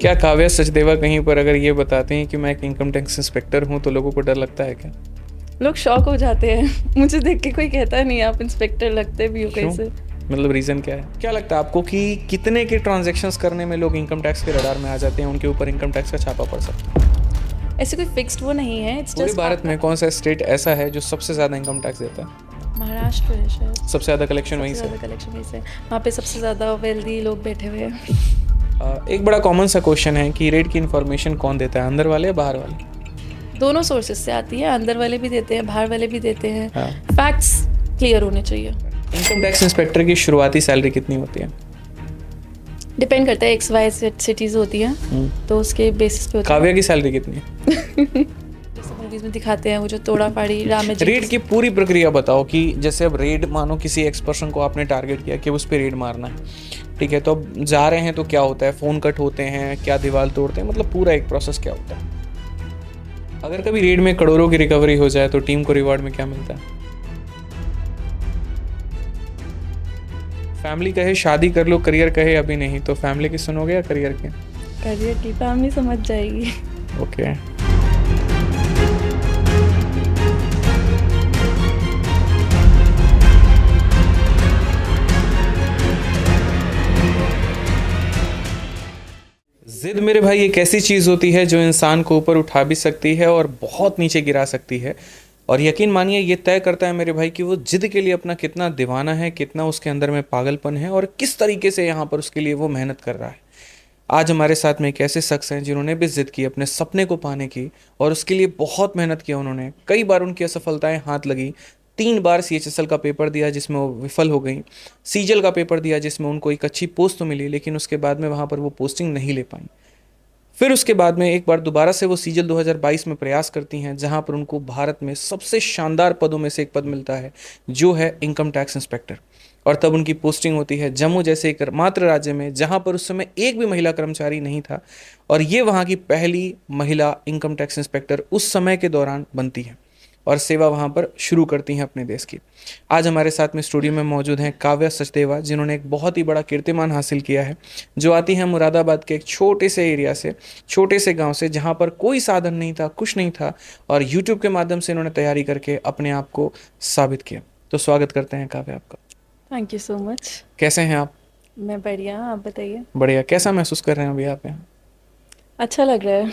क्या काव्या सचदेवा कहीं पर अगर ये बताते हैं कि मैं एक इनकम टैक्स इंस्पेक्टर हूँ तो लोगों को डर लगता है क्या? लोग शॉक हो जाते हैं। मुझे देख के कोई कहता नहीं आप इंस्पेक्टर लगते भी हो क्यों? कैसे। मतलब रीज़न क्या है? क्या लगता है आपको कि कितने के ट्रांजैक्शंस करने में लोग इनकम टैक्स के रडार में आ जाते हैं, उनके ऊपर इनकम टैक्स का छापा पड़ सकता है? ऐसे कोई फिक्स्ड वो नहीं है, इट्स पूरे जस्ट भारत आपका। में कौन सा स्टेट ऐसा है जो सबसे ज़्यादा इनकम टैक्स देता है? महाराष्ट्र है शायद। सबसे ज़्यादा कलेक्शन वहीं सबसे से है। ज़्यादा कलेक्शन वहीं से। वहाँ पे सबसे ज़्यादा वेल्दी लोग बैठे हुए हैं। एक बड़ा कॉमन सा क्वेश्चन है कि रेट की इन्फॉर्मेशन कौन देता है, अंदर वाले या बाहर वाले? दोनों सोर्सेज से आती है, अंदर वाले भी देते हैं, बाहर वाले भी देते हैं। हाँ। फैक्ट्स क्लियर होने चाहिए। इनकम टैक्स इंस्पेक्टर की शुरुआती सैलरी कितनी होती है? डिपेंड करता है, एक्स वाई जेड सिटीज़ होती हैं तो उसके बेसिस पे होता है। काव्या की सैलरी कितनी है? जैसे मूवीज़ में दिखाते हैं वो जो तोड़ा फाड़ी राम जी रेड की पूरी प्रक्रिया बताओ कि जैसे अब रेड मानो किसी एक्स पर्सन को आपने टारगेट किया कि उस पर रेड मारना है, ठीक है, तो अब जा रहे हैं तो क्या होता है, फ़ोन कट होते हैं, क्या दीवार तोड़ते हैं, मतलब पूरा एक प्रोसेस क्या होता है? अगर कभी रेड में करोड़ों की रिकवरी हो जाए तो टीम को रिवॉर्ड में क्या मिलता है? फैमिली कहे शादी कर लो, करियर कहे अभी नहीं, तो फैमिली की सुनोगे या करियर की? करियर की फैमिली समझ जाएगी। ओके। जिद मेरे भाई एक ऐसी चीज़ होती है जो इंसान को ऊपर उठा भी सकती है और बहुत नीचे गिरा सकती है। और यकीन मानिए ये तय करता है मेरे भाई कि वो जिद के लिए अपना कितना दीवाना है, कितना उसके अंदर में पागलपन है और किस तरीके से यहाँ पर उसके लिए वो मेहनत कर रहा है। आज हमारे साथ में एक ऐसे शख्स हैं जिन्होंने भी जिद की अपने सपने को पाने की और उसके लिए बहुत मेहनत किया उन्होंने। कई बार उनकी असफलताएं हाथ लगी। 3 बार सीएचएसएल का पेपर दिया जिसमें वो विफल हो गई। सीजल का पेपर दिया जिसमें उनको एक अच्छी पोस्ट तो मिली, लेकिन उसके बाद में वहाँ पर वो पोस्टिंग नहीं ले पाई। फिर उसके बाद में एक बार दोबारा से वो सीजल 2022 में प्रयास करती हैं, जहां पर उनको भारत में सबसे शानदार पदों में से एक पद मिलता है जो है इनकम टैक्स इंस्पेक्टर। और तब उनकी पोस्टिंग होती है जम्मू जैसे एक मात्र राज्य में जहां पर उस समय एक भी महिला कर्मचारी नहीं था, और ये वहां की पहली महिला इनकम टैक्स इंस्पेक्टर उस समय के दौरान बनती है और सेवा वहां पर शुरू करती हैं अपने देश की। आज हमारे साथ में स्टूडियो में मौजूद हैं काव्या सचदेवा, जिन्होंने एक बहुत ही बड़ा कीर्तिमान हासिल किया है, जो आती हैं मुरादाबाद के एक छोटे से एरिया से, छोटे से गांव से, जहां पर कोई साधन नहीं था, कुछ नहीं था, और यूट्यूब के माध्यम से इन्होंने तैयारी करके अपने आप को साबित किया। तो स्वागत करते हैं काव्या आपका। Thank you so much. कैसे हैं आप? मैं बढ़िया, आप बताइए। बढ़िया। कैसा महसूस कर रहे हैं अभी आप यहाँ? अच्छा लग रहा है।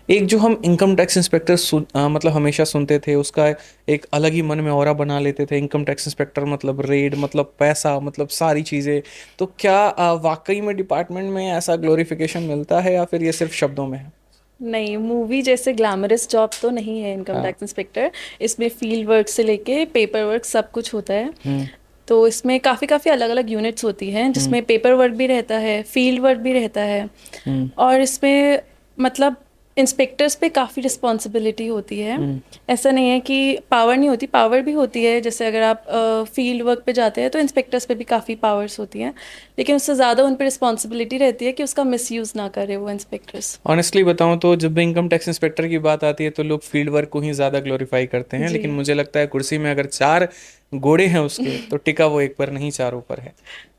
एक जो हम इनकम टैक्स इंस्पेक्टर मतलब हमेशा सुनते थे, उसका एक अलग ही मन में ऑरा बना लेते थे। इनकम टैक्स इंस्पेक्टर मतलब रेड, मतलब पैसा, मतलब सारी चीज़ें। तो क्या वाकई में डिपार्टमेंट में ऐसा ग्लोरिफिकेशन मिलता है या फिर ये सिर्फ शब्दों में है? नहीं, मूवी जैसे ग्लैमरस जॉब तो नहीं है इनकम हाँ। Tax inspector. इसमें फील्ड वर्क से लेके पेपर वर्क सब कुछ होता है। हम्म। तो इसमें काफ़ी काफ़ी अलग अलग यूनिट्स होती हैं हम्म। जिसमें पेपर वर्क भी रहता है, फील्ड वर्क भी रहता है। हम्म। और इसमें मतलब इंस्पेक्टर्स पे काफ़ी रिस्पॉन्सिबिलिटी होती है। हम्म। ऐसा नहीं है कि पावर नहीं होती, पावर भी होती है। जैसे अगर आप फील्ड वर्क पे जाते हैं तो इंस्पेक्टर्स पे भी काफ़ी पावर्स होती हैं, लेकिन उससे ज़्यादा उन पे रिस्पॉन्सिबिलिटी रहती है कि उसका मिसयूज़ ना करे वो इंस्पेक्टर्स। ऑनेस्टली बताऊं तो जब भी इनकम टैक्स इंस्पेक्टर की बात आती है तो लोग फील्ड वर्क को ही ज़्यादा ग्लोरीफाई करते हैं, जी। लेकिन मुझे लगता है कुर्सी में अगर 4 घोड़े हैं उसके तो टिका वो एक पर नहीं, चारों पर है।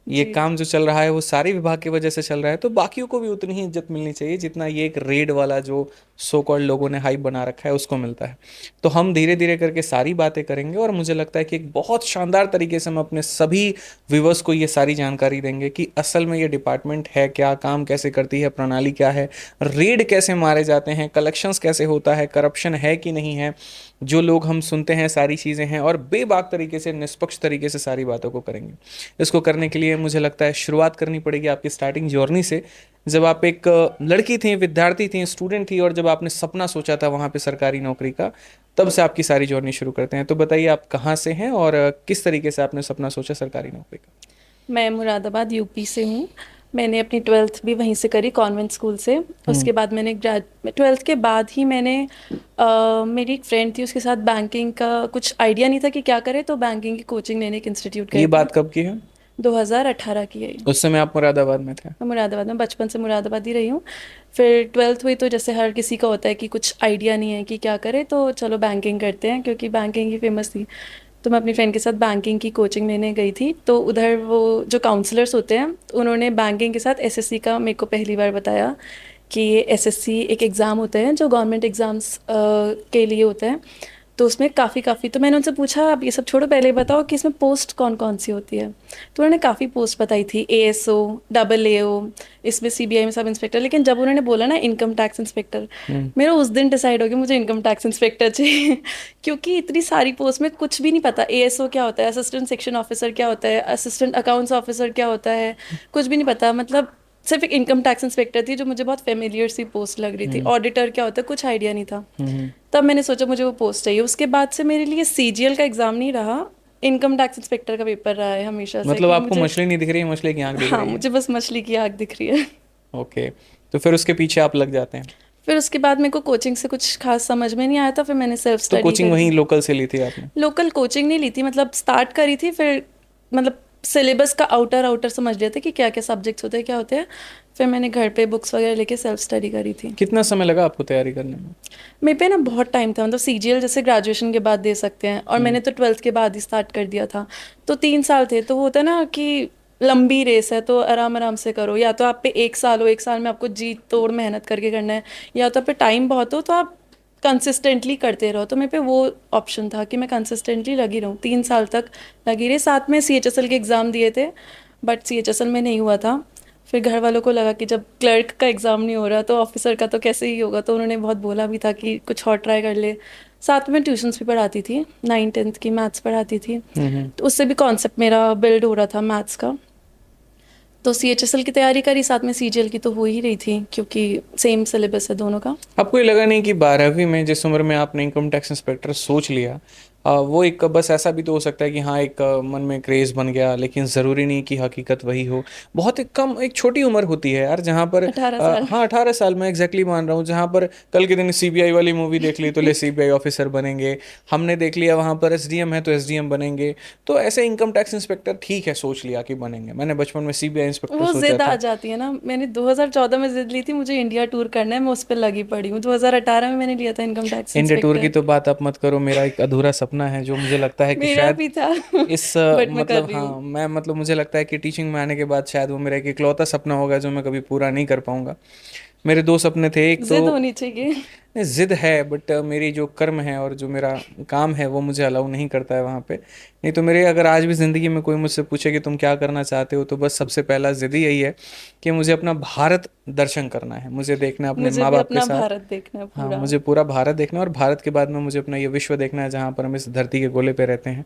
ये जी। काम जो चल रहा है वो सारे विभाग की वजह से चल रहा है, तो बाकियों को भी उतनी ही इज्जत मिलनी चाहिए जितना ये एक रेड वाला जो सो कॉल्ड लोगों ने हाइप बना रखा है उसको मिलता है। तो हम धीरे धीरे करके सारी बातें करेंगे और मुझे लगता है कि एक बहुत शानदार तरीके से हम अपने सभी व्यूवर्स को ये सारी जानकारी देंगे कि असल में ये डिपार्टमेंट है क्या, काम कैसे करती है, प्रणाली क्या है, रेड कैसे मारे जाते हैं, कलेक्शंस कैसे होता है, करप्शन है कि नहीं है, जो लोग हम सुनते हैं सारी चीज़ें हैं, और बेबाक तरीके से, निष्पक्ष तरीके से सारी बातों को करेंगे। इसको करने के लिए मुझे लगता है शुरुआत करनी पड़ेगी आपकी स्टार्टिंग जर्नी से, जब आप एक लड़की थी, विद्यार्थी थी, स्टूडेंट थी, और जब आपने सपना सोचा था वहाँ पे सरकारी नौकरी का, तब से आपकी सारी जर्नी शुरू करते हैं। तो बताइए आप कहाँ से हैं और किस तरीके से आपने सपना सोचा सरकारी नौकरी का? मैं मुरादाबाद यूपी से हूँ। मैंने अपनी ट्वेल्थ भी वहीं से करी, कॉन्वेंट स्कूल से। हम्म। उसके बाद मैंने ट्वेल्थ के बाद ही मैंने मेरी एक फ्रेंड थी, उसके साथ बैंकिंग का कुछ आइडिया नहीं था कि क्या करे, तो बैंकिंग की कोचिंग लेने एक इंस्टीट्यूट ये गए थे। बात कब की है? 2018 की है ये। उस समय आप मुरादाबाद में थे? मैं मुरादाबाद में बचपन से मुरादाबाद ही रही हूँ। फिर ट्वेल्थ हुई तो जैसे हर किसी का होता है कि कुछ आइडिया नहीं है कि क्या करे, तो चलो बैंकिंग करते हैं, क्योंकि बैंकिंग ही फेमस थी। तो मैं अपनी फ्रेंड के साथ बैंकिंग की कोचिंग लेने गई थी। तो उधर वो जो काउंसलर्स होते हैं उन्होंने बैंकिंग के साथ एसएससी का मेरे को पहली बार बताया कि ये एसएससी एक एग्ज़ाम होता है जो गवर्नमेंट एग्ज़ाम्स के लिए होता है। तो उसमें काफ़ी तो मैंने उनसे पूछा आप ये सब छोड़ो, पहले बताओ कि इसमें पोस्ट कौन कौन सी होती है। तो उन्होंने काफ़ी पोस्ट बताई थी, एएसओ, डबल एओ, इसमें सीबीआई में सब इंस्पेक्टर। लेकिन जब उन्होंने बोला ना इनकम टैक्स इंस्पेक्टर, मेरा उस दिन डिसाइड हो गया मुझे इनकम टैक्स इंस्पेक्टर चाहिए क्योंकि इतनी सारी पोस्ट में कुछ भी नहीं पता। एएसओ क्या होता है, असिस्टेंट सेक्शन ऑफिसर क्या होता है, असिस्टेंट अकाउंट्स ऑफिसर क्या होता है, कुछ भी नहीं पता। मतलब सिर्फ एक इनकम टैक्स इंस्पेक्टर थी जो मुझे बहुत फेमिलियर सी पोस्ट लग रही थी। ऑडिटर क्या होता है कुछ आइडिया नहीं था। तब मैंने सोचा मुझे वो पोस्ट चाहिए। उसके बाद से मेरे लिए सीजीएल का एग्ज़ाम नहीं रहा, इनकम टैक्स इंस्पेक्टर का पेपर रहा है हमेशा से। मतलब कि आपको मुझे, मछली नहीं दिख रही है, मछली की आंख दिख हाँ रही है। मुझे बस मछली की आग दिख रही है। ओके, तो फिर उसके पीछे आप लग जाते हैं। फिर उसके बाद मेरे को कोचिंग से कुछ खास समझ में नहीं आया था, फिर मैंने सेल्फ तो स्टडी कोचिंग कर वहीं दी। लोकल से ली थी आपने? लोकल कोचिंग नहीं ली थी, मतलब स्टार्ट करी थी, फिर मतलब सिलेबस का आउटर आउटर समझ लिया था कि क्या क्या सब्जेक्ट्स होते हैं क्या होते हैं। फिर मैंने घर पे बुक्स वगैरह लेके सेल्फ स्टडी करी थी। कितना समय लगा आपको तैयारी करने में? मेरे पे ना बहुत टाइम था, मतलब सीजीएल जैसे ग्रेजुएशन के बाद दे सकते हैं और मैंने तो ट्वेल्थ के बाद ही स्टार्ट कर दिया था। तो 3 साल थे। तो वो होता है ना कि लंबी रेस है तो आराम आराम से करो। या तो आप पे 1 साल हो, 1 साल में आपको जी तोड़ मेहनत करके करना है, या तो आप पे टाइम बहुत हो तो आप कंसिस्टेंटली करते रहो। तो मेरे पे वो ऑप्शन था कि मैं कंसिस्टेंटली लगी रहूँ। 3 साल तक लगी रही। साथ में सीएचएसएल के एग्ज़ाम दिए थे, बट सीएचएसएल में नहीं हुआ था। फिर घर वालों को लगा कि जब क्लर्क का एग्ज़ाम नहीं हो रहा तो ऑफिसर का तो कैसे ही होगा, तो उन्होंने बहुत बोला भी था कि कुछ और ट्राई कर ले। साथ में ट्यूशन्स भी पढ़ाती थी, 9th-10th की मैथ्स पढ़ाती थी। तो उससे भी कॉन्सेप्ट मेरा बिल्ड हो रहा था मैथ्स का। तो सीएचएसएल की तैयारी करी, साथ में सीजीएल की तो हो ही रही थी क्योंकि सेम सिलेबस है दोनों का। आपको ये लगा नहीं कि 12वीं में जिस उम्र में आपने इनकम टैक्स इंस्पेक्टर सोच लिया, वो एक बस ऐसा भी तो हो सकता है कि हाँ एक मन में क्रेज़ बन गया, लेकिन ज़रूरी नहीं कि हकीकत वही हो। बहुत एक कम एक छोटी उम्र होती है यार जहाँ पर 18 साल। हाँ 18 साल मैं एग्जैक्टली मान रहा हूँ, जहाँ पर कल के दिन सीबीआई वाली मूवी देख ली तो ले सीबीआई ऑफिसर बनेंगे, हमने देख लिया वहाँ पर एसडीएम है तो एसडीएम बनेंगे। तो ऐसे इनकम टैक्स इंस्पेक्टर ठीक है सोच लिया कि बनेंगे। मैंने बचपन में सीबीआई इंस्पेक्टर वो सोचा जिद आ था। जाती है ना। मैंने 2014 में जिद ली थी मुझे इंडिया टूर करना है, मैं उस पर लगी पड़ी हूँ। 2018 में मैंने लिया था इनकम टैक्स इंडिया टूर की इंस्पेक्टर। तो बात आप मत करो, मेरा एक अधूरा सपना है जो मुझे लगता है कि मेरा शायद भी था इस बट मैं कर मतलब रही हूँ। हाँ मैं मतलब मुझे लगता है कि टीचिंग में आने के बाद शायद वो मेरा एक इकलौता सपना होगा जो मैं कभी पूरा नहीं कर पाऊंगा। मेरे दो सपने थे, एक तो जिद होनी चाहिए। नहीं, जिद है बट मेरी जो कर्म है और जो मेरा काम है वो मुझे अलाउ नहीं करता है वहाँ पे। नहीं तो मेरे अगर आज भी ज़िंदगी में कोई मुझसे पूछे कि तुम क्या करना चाहते हो, तो बस सबसे पहला जिद ही यही है कि मुझे अपना भारत दर्शन करना है, मुझे देखना है अपने मुझे माँ भी बाप के अपना साथ। भारत देखना है हाँ पूरा। मुझे पूरा भारत देखना है, और भारत के बाद में मुझे अपना ये विश्व देखना है जहाँ पर हम इस धरती के गोले पे रहते हैं।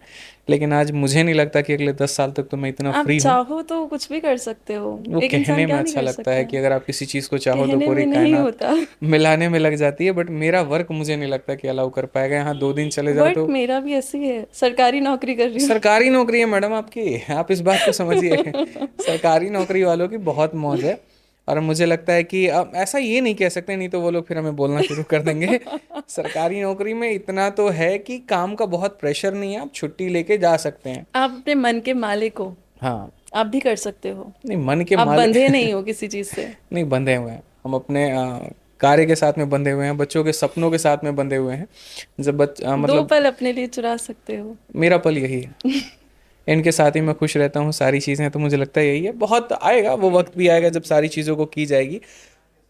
लेकिन आज मुझे नहीं लगता कि अगले 10 साल तक तो मैं इतना आप फ्री हूँ। चाहो तो कुछ भी कर सकते हो। वो एक कहने इंसान में क्या नहीं अच्छा कर लगता सकता है कि है, अगर आप किसी चीज़ को चाहो तो कहने पूरी में नहीं कायनात होता। मिलाने में लग जाती है, बट मेरा वर्क मुझे नहीं लगता कि अलाउ कर पाएगा। यहाँ 2 दिन चले जाओ बट तो मेरा भी ऐसे ही है, सरकारी नौकरी कर रही सरकारी नौकरी है मैडम आपकी, आप इस बात को समझिए। हूँ। सरकारी नौकरी वालों की बहुत मौज है। और मुझे लगता है कि अब ऐसा ये नहीं कह सकते, नहीं तो वो लोग फिर हमें बोलना शुरू कर देंगे। सरकारी नौकरी में इतना तो है कि काम का बहुत प्रेशर नहीं है, आप छुट्टी लेके जा सकते हैं। आप अपने मन के मालिक हो, हाँ। आप भी कर सकते हो। नहीं मन के आप माल बंधे नहीं हो किसी चीज से। नहीं बंधे हुए हैं हम अपने कार्य के साथ में बंधे हुए हैं, बच्चों के सपनों के साथ में बंधे हुए हैं। जब दो मतलब पल अपने लिए चुरा सकते हो। मेरा पल यही है, इनके साथ ही मैं खुश रहता हूँ, सारी चीज़ें तो मुझे लगता है यही है। बहुत आएगा वो वक्त भी आएगा जब सारी चीज़ों को की जाएगी।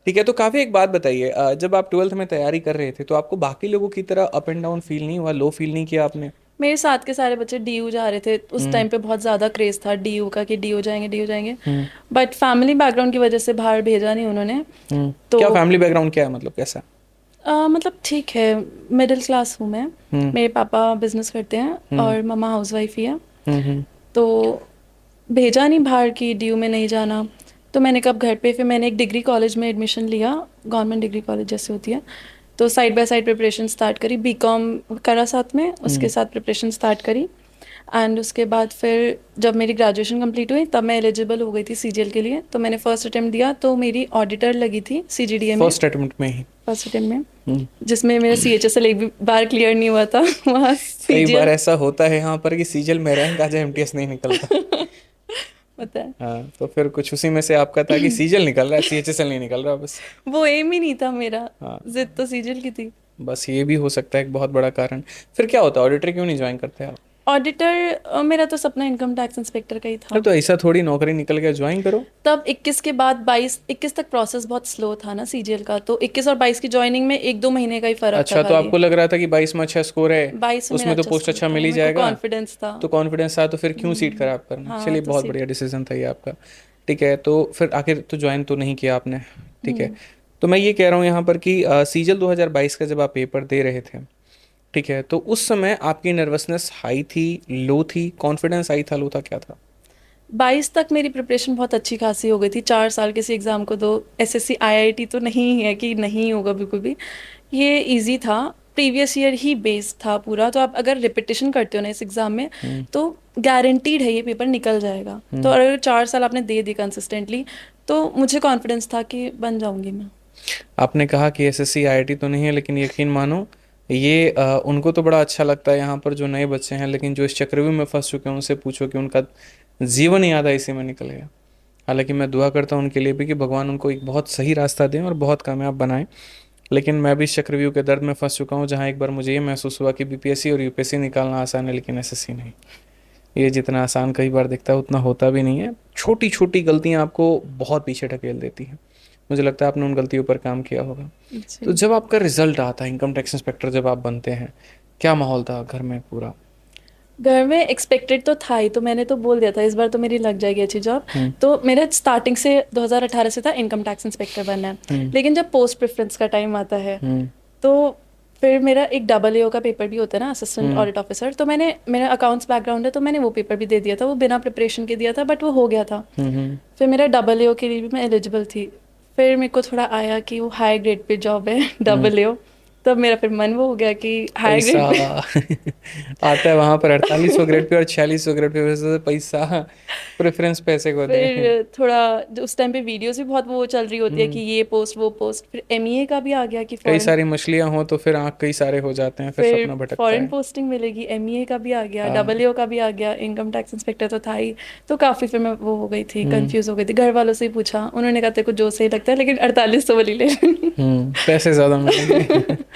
ठीक है, तो काफ़ी एक बात बताइए, जब आप 12th में तैयारी कर रहे थे तो आपको बाकी लोगों की तरह अप एंड डाउन फील नहीं हुआ, लो फील नहीं किया आपने? मेरे साथ के सारे बच्चे डीयू जा रहे थे उस हम्म। टाइम पे, बहुत ज़्यादा क्रेज था डीयू का कि डीयू जाएंगे डीयू जाएंगे। हम्म। बट फैमिली बैकग्राउंड की वजह से बाहर भेजा नहीं उन्होंने। तो क्या फैमिली बैकग्राउंड क्या है, मतलब कैसा? मतलब ठीक है, मिडिल क्लास हूँ मैं। हम्म। मेरे पापा बिजनेस करते हैं हम्म। और मम्मा हाउसवाइफ ही है। हम्म। तो भेजा नहीं बाहर की डीयू में नहीं जाना। तो मैंने कब घर पे, फिर मैंने एक डिग्री कॉलेज में एडमिशन लिया, गवर्नमेंट डिग्री कॉलेज जैसे होती है। तो side by side preparation start करी, बीकॉम करा साथ में, उसके साथ प्रिपरेशन स्टार्ट करी। एंड उसके बाद फिर जब मेरी ग्रेजुएशन कंप्लीट हुई तब मैं एलिजिबल हो गई थी सीजीएल के लिए। तो मैंने फर्स्ट अटेम्प्ट दिया तो मेरी ऑडिटर लगी थी सीजीडीए में, फर्स्ट अटेम्प्ट में ही? फर्स्ट अटेम्प्ट में, हम्म। जिसमें मेरा सीएचएसएल एक भी बार क्लियर नहीं हुआ था वहाँ कई बार सीजीएल ऐसा होता है यहाँ पर कि सीजल में रैंक आ जाए, एमटीएस नहीं निकलता। होता है। हाँ तो फिर कुछ उसी में से आपका था कि सीजल निकल रहा है, सीएचएसएल नहीं निकल रहा बस। वो एम ही नहीं था मेरा, हाँ जिद तो सीजीएल की थी। बस ये भी हो सकता है एक बहुत बड़ा कारण। फिर क्या होता है, ऑडिटर क्यों नहीं ज्वाइन करते आप? ऑडिटर मेरा तो सपना इनकम टैक्स इंस्पेक्टर का ही अरे था। तो ऐसा थोड़ी नौकरी निकल गया ज्वाइन करो। तब 21 के बाद 22 21 तक प्रोसेस बहुत स्लो था ना सीजीएल का, तो 21 और 22 की ज्वाइनिंग में 1-2 महीने का ही फर्क था अच्छा, तो खाली। आपको लग रहा था कि 22 में अच्छा स्कोर है, 22 में मेरा उसमें तो अच्छा पोस्ट स्कोर अच्छा था, मिल ही मेरे को जाएगा। कॉन्फिडेंस था। तो कॉन्फिडेंस था तो फिर क्यों सीट खराब करना। हाँ चलिए, तो बहुत सीट। बढ़िया डिसीजन था ये आपका। ठीक है, तो फिर आखिर तो ज्वाइन तो नहीं किया आपने। ठीक है, तो मैं ये कह रहा हूँ यहाँ पर कि सीजल 2022 का जब आप पेपर दे रहे थे, ठीक है, तो उस समय आपकी नर्वसनेस हाई थी, लो थी, कॉन्फिडेंस हाई था, लो था, क्या था? 22 तक मेरी प्रिपरेशन बहुत अच्छी खासी हो गई थी, 4 साल किसी एग्ज़ाम को दो। एसएससी आईआईटी तो नहीं है कि नहीं होगा बिल्कुल भी, ये इजी था। प्रीवियस ईयर ही बेस्ड था पूरा, तो आप अगर रिपीटिशन करते हो ना इस एग्ज़ाम में हम्म। तो गारंटीड है ये पेपर निकल जाएगा। तो हम्म। अगर 4 साल आपने दे दी कंसिस्टेंटली, तो मुझे कॉन्फिडेंस था कि बन जाऊंगी मैं। आपने कहा कि एसएससी आईआईटी तो नहीं है, लेकिन यकीन मानो ये उनको तो बड़ा अच्छा लगता है यहाँ पर जो नए बच्चे हैं, लेकिन जो इस चक्रव्यूह में फंस चुके हैं उनसे पूछो कि उनका जीवन ही आधा इसी में निकल गया। हालांकि मैं दुआ करता हूँ उनके लिए भी कि भगवान उनको एक बहुत सही रास्ता दें और बहुत कामयाब बनाएं। लेकिन मैं भी इस चक्रव्यूह के दर्द में फंस चुका हूँ, जहाँ एक बार मुझे ये महसूस हुआ कि बीपीएससी और यूपीएससी निकालना आसान है, लेकिन एसएससी नहीं। ये जितना आसान कई बार दिखता है उतना होता भी नहीं है। छोटी छोटी गलतियाँ आपको बहुत पीछे ढकेल देती हैं। मुझे लगता है आपने उन गलतियों पर काम किया होगा। तो जी। जब आपका रिजल्ट आता है, इनकम टैक्स इंस्पेक्टर जब आप बनते हैं, क्या माहौल था घर में पूरा? घर में एक्सपेक्टेड तो था ही, तो मैंने तो बोल दिया था इस बार तो मेरी लग जाएगी अच्छी जॉब। हम्म। तो मेरा स्टार्टिंग से 2018 से था इनकम टैक्स इंस्पेक्टर बनना है। हम्म। लेकिन जब पोस्ट प्रेफरेंस का टाइम आता है, हम्म। तो फिर मेरा एक डबल एओ का पेपर भी होता है ना, असिस्टेंट हम्म। ऑडिट ऑफिसर, तो मैंने, मेरा अकाउंट्स बैकग्राउंड है तो मैंने वो पेपर भी दे दिया था, वो बिना प्रिपरेशन के दिया था बट वो हो गया था। हम्म। फिर मेरा डबल एओ के लिए भी मैं एलिजिबल थी। फिर मेरे को थोड़ा आया कि वो हाई ग्रेड पे जॉब है हम्म। डबल एओ, तब मेरा फिर मन वो हो गया कि हाई पैसा ग्रेड पे। आता है वहां पर 4800 ग्रेड पे और 4600 ग्रेड पे, वैसे तो पैसा, प्रेफरेंस पैसे को दें। फिर थोड़ा उस टाइम पे वीडियोस भी बहुत वो चल रही होती है कि हम्म। ये पोस्ट वो पोस्ट। फिर एमईए का भी आ गया कि कई फॉरेन, सारी मछलियां हो तो फिर आंख कई सारे हो जाते हैं, फिर फिर सपना भटकता फॉरेन है। पोस्टिंग मिलेगी, एमईए का भी आ गया, हाँ। डबल एओ का भी आ गया, इनकम टैक्स इंस्पेक्टर तो था ही। तो काफ़ी फिर मैं वो हो गई थी, हम्म। कंफ्यूज हो गई थी। घर वालों से ही पूछा, उन्होंने कहा तेरे को जो सही लगता है लेकिन 4800 वाली ले। पैसे ज्यादा मिलेंगे।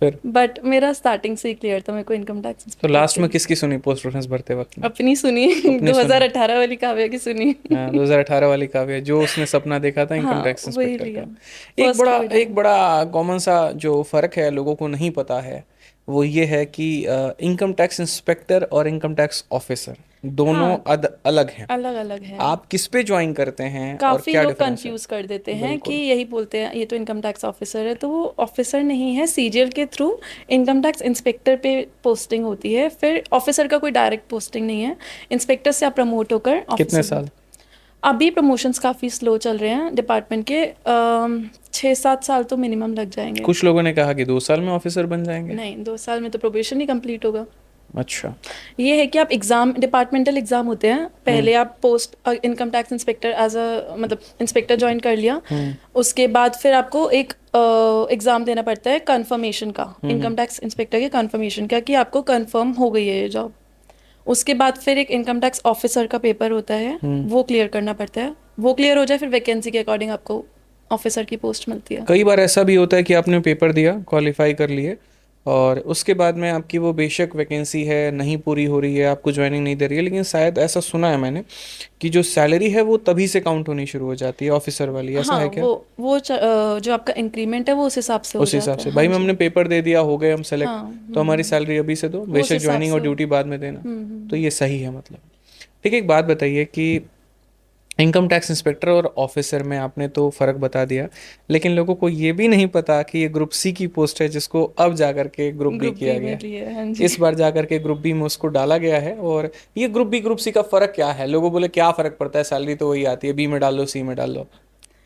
फिर बट मेरा स्टार्टिंग से ही क्लियर था मेरे को इनकम टैक्स तो इंस्पेक्टर लास्ट में चाहिए। किसकी सुनी पोस्ट प्रेफरेंस भरते वक्त में? अपनी सुनी। अपनी सुनी। 2018 वाली काव्या की सुनी। हाँ, 2018 वाली काव्य, जो उसने सपना देखा था इनकम हाँ टैक्स वही इंस्पेक्टर लिया, का। फर्स्ट वही एक डाला। बड़ा कॉमन सा जो फर्क है, लोगों को नहीं पता है, वो ये है कि इनकम टैक्स इंस्पेक्टर और इनकम टैक्स ऑफिसर दोनों हाँ अलग हैं। अलग अलग है। आप किस पे ज्वाइन करते हैं और काफ़ी क्या लोग डिफरेंस है? कंफ्यूज कर देते हैं कि बिल्कुल। यही बोलते हैं ये तो इनकम टैक्स ऑफिसर है, तो वो ऑफिसर नहीं है। सीजीएल के थ्रू इनकम टैक्स इंस्पेक्टर पे पोस्टिंग होती है, फिर ऑफिसर का कोई डायरेक्ट पोस्टिंग नहीं है। इंस्पेक्टर से आप प्रमोट होकर कितने ऑफिसर साल? बनते। अभी प्रमोशंस काफ़ी स्लो चल रहे हैं डिपार्टमेंट के, 6-7 साल तो मिनिमम लग जाएंगे। कुछ लोगों ने कहा कि 2 साल में ऑफिसर बन जाएंगे। नहीं, 2 साल में तो प्रोबेशन ही कंप्लीट होगा। अच्छा। ये है कि आप एग्ज़ाम, डिपार्टमेंटल एग्ज़ाम होते हैं, हम्म। पहले आप post income tax inspector as a मतलब इंस्पेक्टर ज्वाइन कर लिया। हम्म। उसके बाद फिर आपको एक एग्ज़ाम देना पड़ता है कन्फर्मेशन का, हम्म। इनकम टैक्स इंस्पेक्टर के कन्फर्मेशन का, कि आपको कन्फर्म हो गई है ये जॉब। उसके बाद फिर एक इनकम टैक्स ऑफिसर का पेपर होता है, हम्म। वो क्लियर करना पड़ता है। वो क्लियर हो जाए फिर वैकेंसी के अकॉर्डिंग आपको ऑफिसर की पोस्ट मिलती है। कई बार ऐसा भी होता है कि आपने पेपर दिया, क्वालिफाई कर लिए, और उसके बाद में आपकी वो बेशक वैकेंसी है नहीं पूरी हो रही है, आपको ज्वाइनिंग नहीं दे रही है, लेकिन शायद ऐसा सुना है मैंने कि जो सैलरी है वो तभी से काउंट होनी शुरू हो जाती है ऑफिसर वाली, ऐसा हाँ है क्या? जो आपका इंक्रीमेंट है वो उस हिसाब से हो उस हिसाब जाता से, है। हाँ भाई जी। हमने पेपर दे दिया, हो गए हम सेलेक्ट, हाँ तो हमारी सैलरी अभी से दो, वो उस बेशक हिसाब ज्वाइनिंग से और हो। ड्यूटी बाद में देना। तो हम्म। ये सही है मतलब। ठीक है, एक बात बताइए कि इनकम टैक्स इंस्पेक्टर और ऑफिसर में आपने तो फ़र्क बता दिया, लेकिन लोगों को ये भी नहीं पता कि ये ग्रुप सी की पोस्ट है, जिसको अब जाकर के ग्रुप बी ग्रुप किया बी गया में है। लिए, हाँ जी। इस बार जाकर के ग्रुप बी में उसको डाला गया है। और ये ग्रुप बी ग्रुप सी का फ़र्क क्या है? लोगों बोले क्या फ़र्क पड़ता है, सैलरी तो वही आती है, बी में डाल लो सी में डाल लो,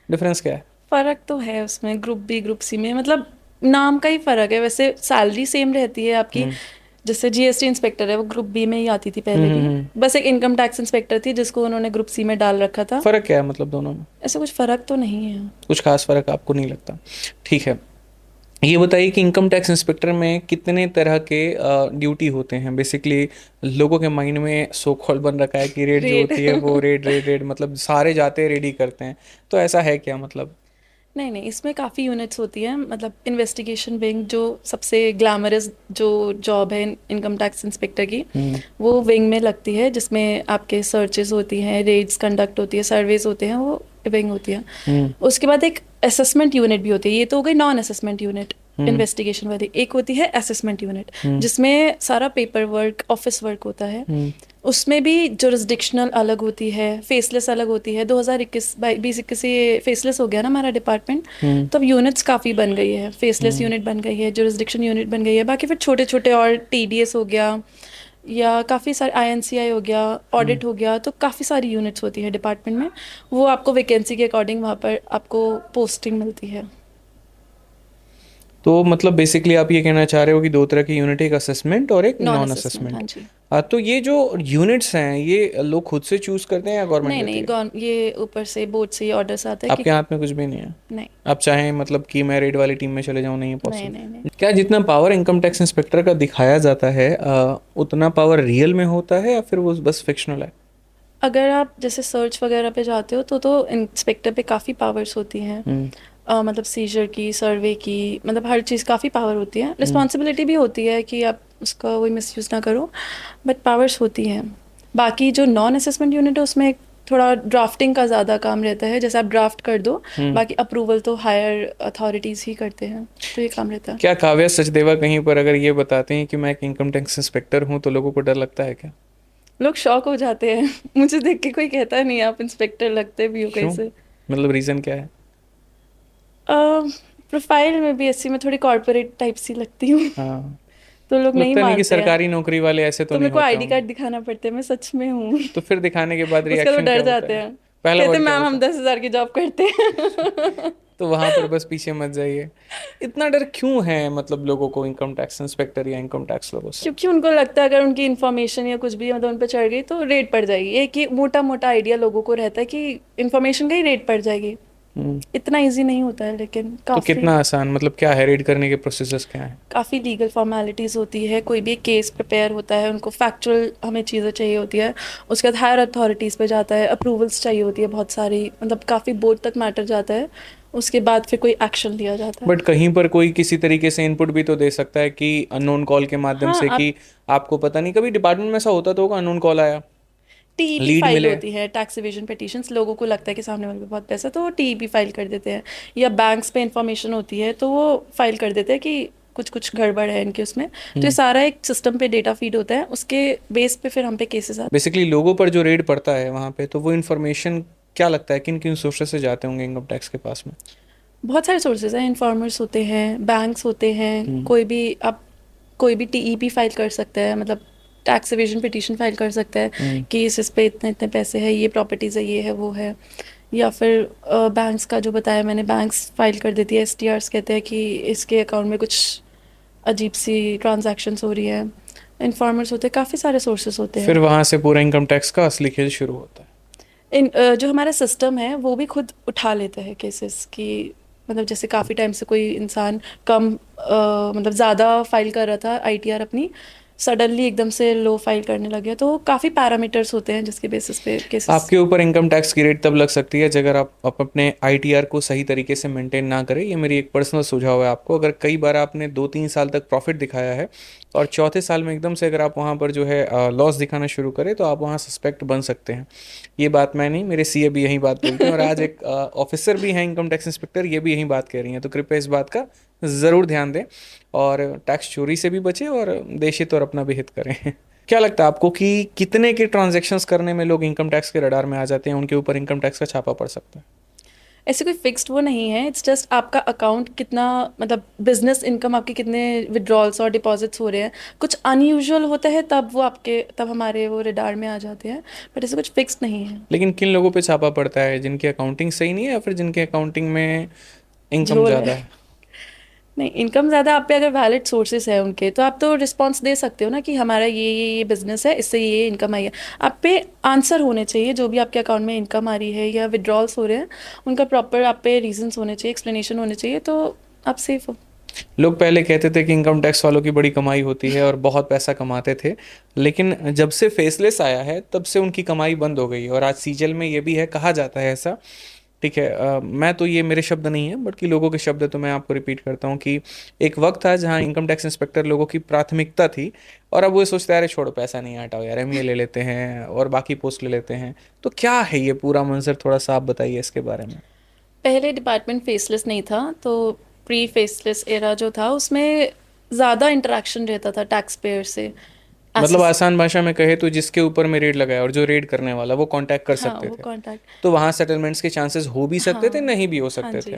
डिफरेंस क्या है? फर्क तो है उसमें, ग्रुप बी ग्रुप सी में, मतलब नाम का ही फर्क है। वैसे सैलरी सेम रहती है आपकी। हम्म। जैसे जीएसटी इंस्पेक्टर है वो ग्रुप बी में ही आती थी पहले भी, हम्म। बस एक इनकम टैक्स इंस्पेक्टर थी जिसको उन्होंने ग्रुप सी में डाल रखा था। फ़र्क क्या है मतलब दोनों में? ऐसा कुछ फर्क तो नहीं है। कुछ खास फ़र्क आपको नहीं लगता? ठीक है, ये बताइए कि इनकम टैक्स इंस्पेक्टर में कितने तरह के ड्यूटी होते हैं बेसिकली? लोगों के माइंड में सो कॉल्ड बन रखा है कि रेड जो रेट। होती है वो रेड रेड रेड, मतलब सारे जाते हैं रेडी करते हैं, तो ऐसा है क्या मतलब? नहीं नहीं, इसमें काफ़ी यूनिट्स होती हैं। मतलब इन्वेस्टिगेशन विंग जो सबसे ग्लैमरस जो जॉब है इनकम टैक्स इंस्पेक्टर की, वो विंग में लगती है, जिसमें आपके सर्चेस होती हैं, रेड्स कंडक्ट होती है, सर्वेज होते हैं, वो विंग होती है। उसके बाद एक असेसमेंट यूनिट भी होती है। ये तो हो गई नॉन असेसमेंट यूनिट इन्वेस्टिगेशन वाली। एक होती है असेसमेंट यूनिट, जिसमें सारा पेपर वर्क, ऑफिस वर्क होता है। उसमें भी जुरिस्डिक्शनल अलग होती है, फेसलेस अलग होती है। 2021 से फेसलेस हो गया ना हमारा डिपार्टमेंट, तो अब यूनिट्स काफ़ी बन गई है। फेसलेस यूनिट बन गई है, जुरिस्डिक्शन यूनिट बन गई है। बाकी फिर छोटे छोटे और टीडीएस हो गया, या काफ़ी सारे आईएनसीआई हो गया, ऑडिट हो गया, तो काफ़ी सारी यूनिट्स होती है डिपार्टमेंट में। वो आपको वैकेंसी के अकॉर्डिंग वहाँ पर आपको पोस्टिंग मिलती है। तो मतलब बेसिकली आप ये कहना चाह रहे हो कि दो तरह की यूनिट, एक असेसमेंट और एक नॉन नॉन असेसमेंट, हाँ असेसमेंट। जी। तो ये जो यूनिट्स हैं ये लोग खुद से चूज करते हैं या गवर्नमेंट नहीं देती नहीं, है? ये ऊपर से बोर्ड से ये ऑर्डर्स आते हैं कि आपके हाथ में कुछ भी नहीं है? नहीं आप चाहें मतलब कि मैं रेड वाली टीम में चले जाऊं, नहीं है नहीं नहीं नहीं। पॉसिबल? क्या जितना पावर इनकम टैक्स इंस्पेक्टर का दिखाया जाता है उतना पावर रियल में होता है या फिर वो बस फिक्शनल है? अगर आप जैसे सर्च वगैरह पे जाते हो तो इंस्पेक्टर पे काफ़ी पावर्स होती हैं। मतलब सीजर की, सर्वे की, मतलब हर चीज़ काफ़ी पावर होती है। रिस्पॉन्सिबिलिटी भी होती है कि आप उसका वही मिसयूज़ ना करो, बट पावर्स होती हैं। बाकी जो नॉन असेसमेंट यूनिट है उसमें थोड़ा ड्राफ्टिंग का ज़्यादा काम रहता है। जैसे आप ड्राफ्ट कर दो, बाकी अप्रूवल तो हायर अथॉरिटीज़ ही करते हैं, तो ये काम रहता है। क्या काव्या सचदेवा कहीं पर अगर ये बताते हैं कि मैं एक इनकम टैक्स इंस्पेक्टर हूँ तो लोगों को डर लगता है क्या? लोग शॉक हो जाते हैं। मुझे देख के कोई कहता नहीं आप इंस्पेक्टर लगते भी हो क्यों? कैसे। मतलब रीजन क्या है? प्रोफाइल में भी ऐसी मैं थोड़ी कॉर्पोरेट टाइप सी लगती हूँ। हाँ, तो लोग नहीं लगता नहीं कि मानते हैं। सरकारी नौकरी वाले ऐसे तो तो नहीं मेरे को होते आईडी होंगे। कार्ड दिखाना पड़ता है, मैं सच में हूँ। तो फिर दिखाने के बाद उसका तो रिएक्शन क्या डर होता जाते है? हैं, पहला कहते वर्ड क्या मैम हम होता है? 10,000 की जॉब करते हैं। तो वहां पर बस पीछे मत जाइए। इतना डर क्यों है मतलब लोगों को इनकम टैक्स इंस्पेक्टर या इनकम टैक्स लोगों से? क्योंकि उनको लगता है अगर उनकी इन्फॉर्मेशन या कुछ भी मतलब उन पर चढ़ गई तो रेट पड़ जाएगी। एक ही मोटा मोटा आइडिया लोगों को रहता है कि इन्फॉर्मेशन का ही रेट पड़ जाएगी। हम्म। इतना इजी नहीं होता है, लेकिन तो काफ़ी कितना आसान, मतलब क्या है रीड करने के प्रोसेसेस क्या है? काफ़ी लीगल फॉर्मेलिटीज़ होती है। कोई भी केस प्रिपेयर होता है, उनको फैक्चुअल हमें चीज़ें चाहिए होती है। उसके बाद हायर अथॉरिटीज़ पे जाता है, अप्रूवल्स चाहिए होती है बहुत सारी, मतलब काफ़ी बोर्ड तक मैटर जाता है। उसके बाद फिर कोई एक्शन लिया जाता है। बट कहीं पर कोई किसी तरीके से इनपुट भी तो दे सकता है कि अननोन कॉल के माध्यम हाँ, से, आप कि आपको पता नहीं कभी डिपार्टमेंट में ऐसा होता तो होगा, अननोन कॉल आया, टीईपी लीड फाइल मिले। होती है, टैक्स इवेजन पिटिशंस। लोगों को लगता है कि सामने वाले पे बहुत पैसा, तो वो टीईपी फाइल कर देते हैं। या बैंक्स पे इंफॉर्मेशन होती है तो वो फाइल कर देते हैं कि कुछ कुछ गड़बड़ है इनके उसमें। तो ये सारा एक सिस्टम पे डेटा फीड होता है, उसके बेस पे फिर हम पे केसेस आते बेसिकली लोगों पर जो रेड पड़ता है वहां पे, तो वो इन्फॉर्मेशन क्या लगता है किन किन सोर्सेस से जाते होंगे इनकम टैक्स के पास में? हैं। बहुत सारे सोर्सेज हैं, इन्फॉर्मर्स होते हैं, बैंक्स होते हैं, कोई भी आप कोई भी टीईपी फाइल कर सकता है, मतलब टैक्स इवेजन पिटीशन फाइल कर सकता है कि इस पे इतने इतने पैसे हैं, ये प्रॉपर्टीज़ है, ये है, वो है। या फिर बैंक्स का जो बताया मैंने, बैंक्स फाइल कर देती है, एसटीआरस कहते हैं कि इसके अकाउंट में कुछ अजीब सी ट्रांजैक्शंस हो रही है। इन्फॉर्मर्स होते हैं, काफ़ी सारे सोर्सेस होते फिर हैं। वहां से पूरा इनकम टैक्स का असली खेल शुरू होता है। जो हमारा सिस्टम है वो भी खुद उठा लेता है केसेस की। मतलब जैसे काफ़ी टाइम से कोई इंसान कम मतलब ज़्यादा फाइल कर रहा था आईटीआर अपनी, सडनली एकदम से लो फाइल करने लग गया, तो काफ़ी पैरामीटर्स होते हैं जिसके बेसिस पे केसेस। आपके ऊपर इनकम टैक्स की रेट तब लग सकती है अगर आप अपने आईटीआर को सही तरीके से मेंटेन ना करें। ये मेरी एक पर्सनल सुझाव है आपको। अगर कई बार आपने 2-3 साल तक प्रॉफिट दिखाया है और चौथे साल में एकदम से अगर आप वहाँ पर जो है लॉस दिखाना शुरू करें, तो आप वहाँ सस्पेक्ट बन सकते हैं। ये बात मैं नहीं, मेरे सीए भी यही बात बोलते हैं, और आज एक ऑफिसर भी हैं इनकम टैक्स इंस्पेक्टर, ये भी यही बात कह रही हैं। तो कृपया इस बात का ज़रूर ध्यान दें और टैक्स चोरी से भी बचें और देश हित और अपना भी हित करें। क्या लगता है आपको कि कितने के ट्रांजैक्शंस करने में लोग इनकम टैक्स के रडार में आ जाते हैं, उनके ऊपर इनकम टैक्स का छापा पड़ सकता है? ऐसे कोई फिक्स्ड वो नहीं है, इट्स जस्ट आपका अकाउंट कितना, मतलब बिजनेस इनकम आपके कितने विड्रॉल्स और डिपॉजिट्स हो रहे हैं। कुछ अनयूजुअल होता है तब वो आपके, तब हमारे वो रडार में आ जाते हैं, बट ऐसे कुछ फिक्स्ड नहीं है। लेकिन किन लोगों पे छापा पड़ता है? जिनकी अकाउंटिंग सही नहीं है या फिर जिनके अकाउंटिंग में इनकम झोल है। ज़्यादा है? नहीं, इनकम ज़्यादा आप पे अगर वैलिड सोर्सेस है उनके, तो आप तो रिस्पॉन्स दे सकते हो ना कि हमारा ये बिजनेस है, इससे ये इनकम आई है। आप पे आंसर होने चाहिए, जो भी आपके अकाउंट में इनकम आ रही है या विड्रॉल्स हो रहे हैं, उनका प्रॉपर आप पे रीजंस होने चाहिए, एक्सप्लेनेशन होने चाहिए, तो आप सेफ हो। लोग पहले कहते थे कि इनकम टैक्स वालों की बड़ी कमाई होती है और बहुत पैसा कमाते थे, लेकिन जब से फेसलेस आया है तब से उनकी कमाई बंद हो गई है। और आज सीजल में ये भी है, कहा जाता है ऐसा, ठीक है, मैं तो ये मेरे शब्द नहीं है बल्कि लोगों के शब्द है, तो मैं आपको रिपीट करता हूँ कि एक वक्त था जहाँ इनकम टैक्स इंस्पेक्टर लोगों की प्राथमिकता थी, और अब वो सोचते हैं अरे छोड़ो पैसा नहीं हटाओ यार, एमईए ले लेते हैं और बाकी पोस्ट ले लेते हैं। तो क्या है ये पूरा मंजर, थोड़ा सा आप बताइए इसके बारे में। पहले डिपार्टमेंट फेसलेस नहीं था, तो प्री फेसलेस एरा जो था उसमें ज़्यादा इंटरेक्शन रहता था टैक्स पेयर से। मतलब एसेस आसान भाषा में कहे तो जिसके ऊपर में रेड लगाया और जो रेड करने वाला वो कांटेक्ट कर हाँ, सकते वो थे, कांटेक्ट। तो वहाँ सेटलमेंट्स के चांसेस हो भी सकते थे, हाँ, नहीं भी हो हाँ सकते जी, थे।